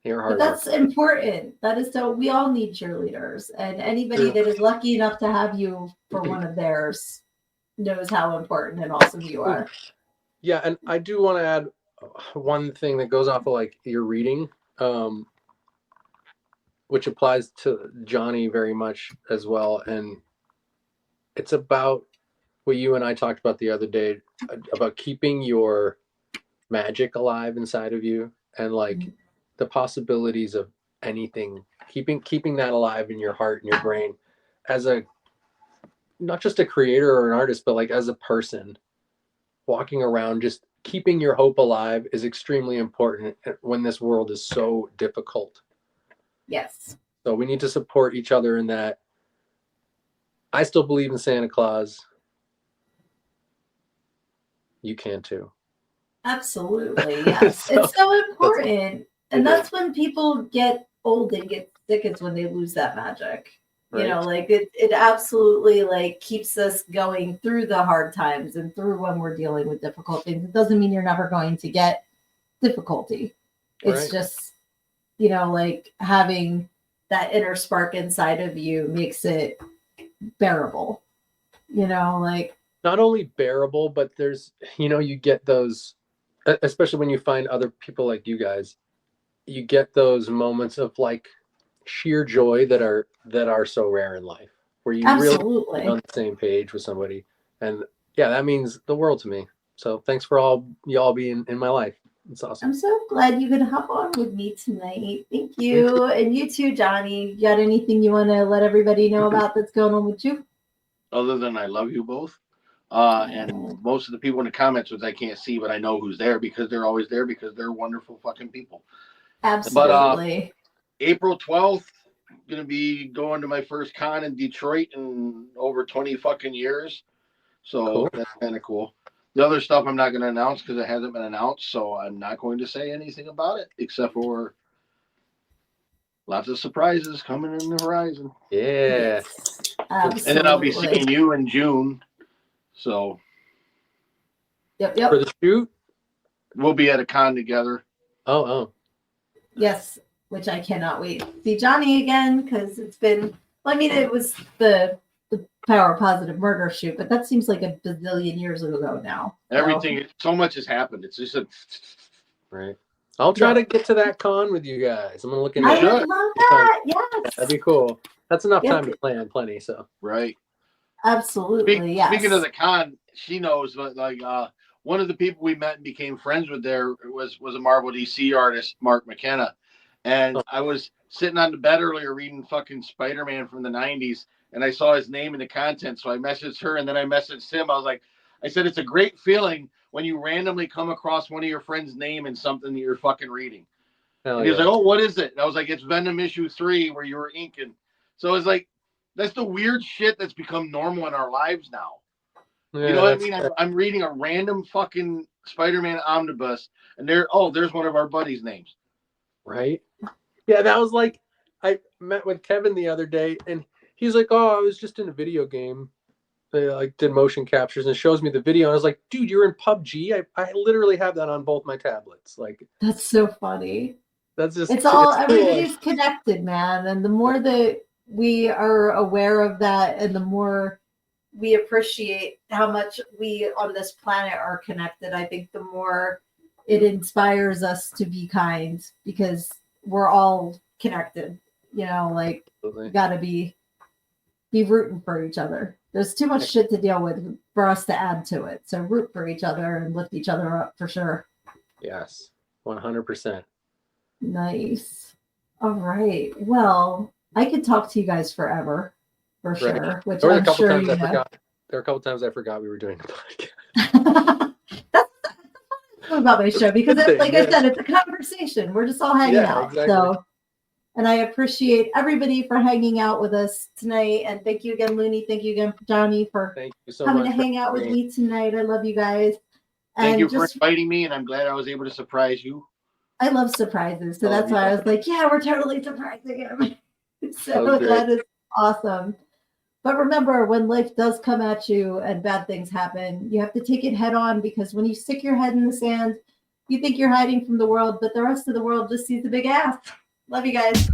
You're hard. But that's important. That is so. We all need cheerleaders, and anybody that is lucky enough to have you for one of theirs knows how important and awesome you are. Yeah, and I do want to add one thing that goes off of like your reading, which applies to Johnny very much as well, and it's about what you and I talked about the other day about keeping your magic alive inside of you, and like the possibilities of anything, keeping that alive in your heart and your brain as a, not just a creator or an artist, but like as a person walking around, just keeping your hope alive is extremely important when this world is so difficult. Yes. So we need to support each other in that. I still believe in Santa Claus. You can too. Absolutely. Yes. It's so important. And that's when people get old and get sick, is when they lose that magic. Right. You know, like it absolutely like keeps us going through the hard times and through when we're dealing with difficult things. It doesn't mean you're never going to get difficulty. It's just, like having that inner spark inside of you makes it bearable. Like not only bearable, but there's, you get those, especially when you find other people like you guys, you get those moments of like sheer joy that are so rare in life, where you absolutely really on the same page with somebody. And yeah, that means the world to me. So thanks for all y'all being in my life. It's awesome. I'm so glad you could hop on with me tonight. Thank you. And you too, Johnny. You got anything you want to let everybody know about that's going on with you? Other than I love you both. And most of the people in the comments, which I can't see, but I know who's there because they're always there because they're wonderful fucking people. Absolutely. But April 12th, I'm going to be going to my first con in Detroit in over 20 fucking years. So cool. That's kind of cool. The other stuff I'm not going to announce because it hasn't been announced. So I'm not going to say anything about it except for lots of surprises coming in the horizon. Yeah. Absolutely. And then I'll be seeing you in June. So. Yep. For the shoot? We'll be at a con together. Oh. Yes, which I cannot wait to see Johnny again because it's been, well, I mean, it was the Power Positive Murder shoot, but that seems like a bazillion years ago now. Everything, so much has happened. It's just right. I'll try to get to that con with you guys. I'm gonna look into it. I would love that. Yes. That'd be cool. That's enough time to plan plenty. So right. Absolutely. Yes. Speaking of the con, she knows, but like one of the people we met and became friends with there was a Marvel DC artist, Mark McKenna. And I was sitting on the bed earlier reading fucking Spider-Man from the 90s, and I saw his name in the content. So I messaged her, and then I messaged him. I said, it's a great feeling when you randomly come across one of your friends' name in something that you're fucking reading. And he was like, oh, what is it? And I was like, it's Venom issue 3 where you were inking. So it's like, that's the weird shit that's become normal in our lives now. Yeah, you know what I mean? I'm reading a random fucking Spider-Man omnibus, and there's one of our buddies' names. Right? Yeah, that was like, I met with Kevin the other day, and he's like, oh, I was just in a video game. They like did motion captures and shows me the video. And I was like, dude, you're in PUBG? I literally have that on both my tablets. Like, that's so funny. That's just, it's everybody's connected, man. And the more that we are aware of that and the more we appreciate how much we on this planet are connected, I think the more it inspires us to be kind because we're all connected, like we gotta be rooting for each other. There's too much shit to deal with for us to add to it. So root for each other and lift each other up for sure. Yes, 100%. Nice. All right. Well, I could talk to you guys forever, for sure. Which I'm sure you know. There were a couple times I forgot we were doing the podcast. That's about my show because, I said, it's a conversation. We're just all hanging out. Exactly. So. And I appreciate everybody for hanging out with us tonight. And thank you again, Looney. Thank you again, Johnny, for coming to hang out with me tonight. I love you guys. Thank you for inviting me, and I'm glad I was able to surprise you. I love surprises. So that's why I was like, yeah, we're totally surprising him. So that is awesome. But remember, when life does come at you and bad things happen, you have to take it head on because when you stick your head in the sand, you think you're hiding from the world, but the rest of the world just sees the big ass. Love you guys.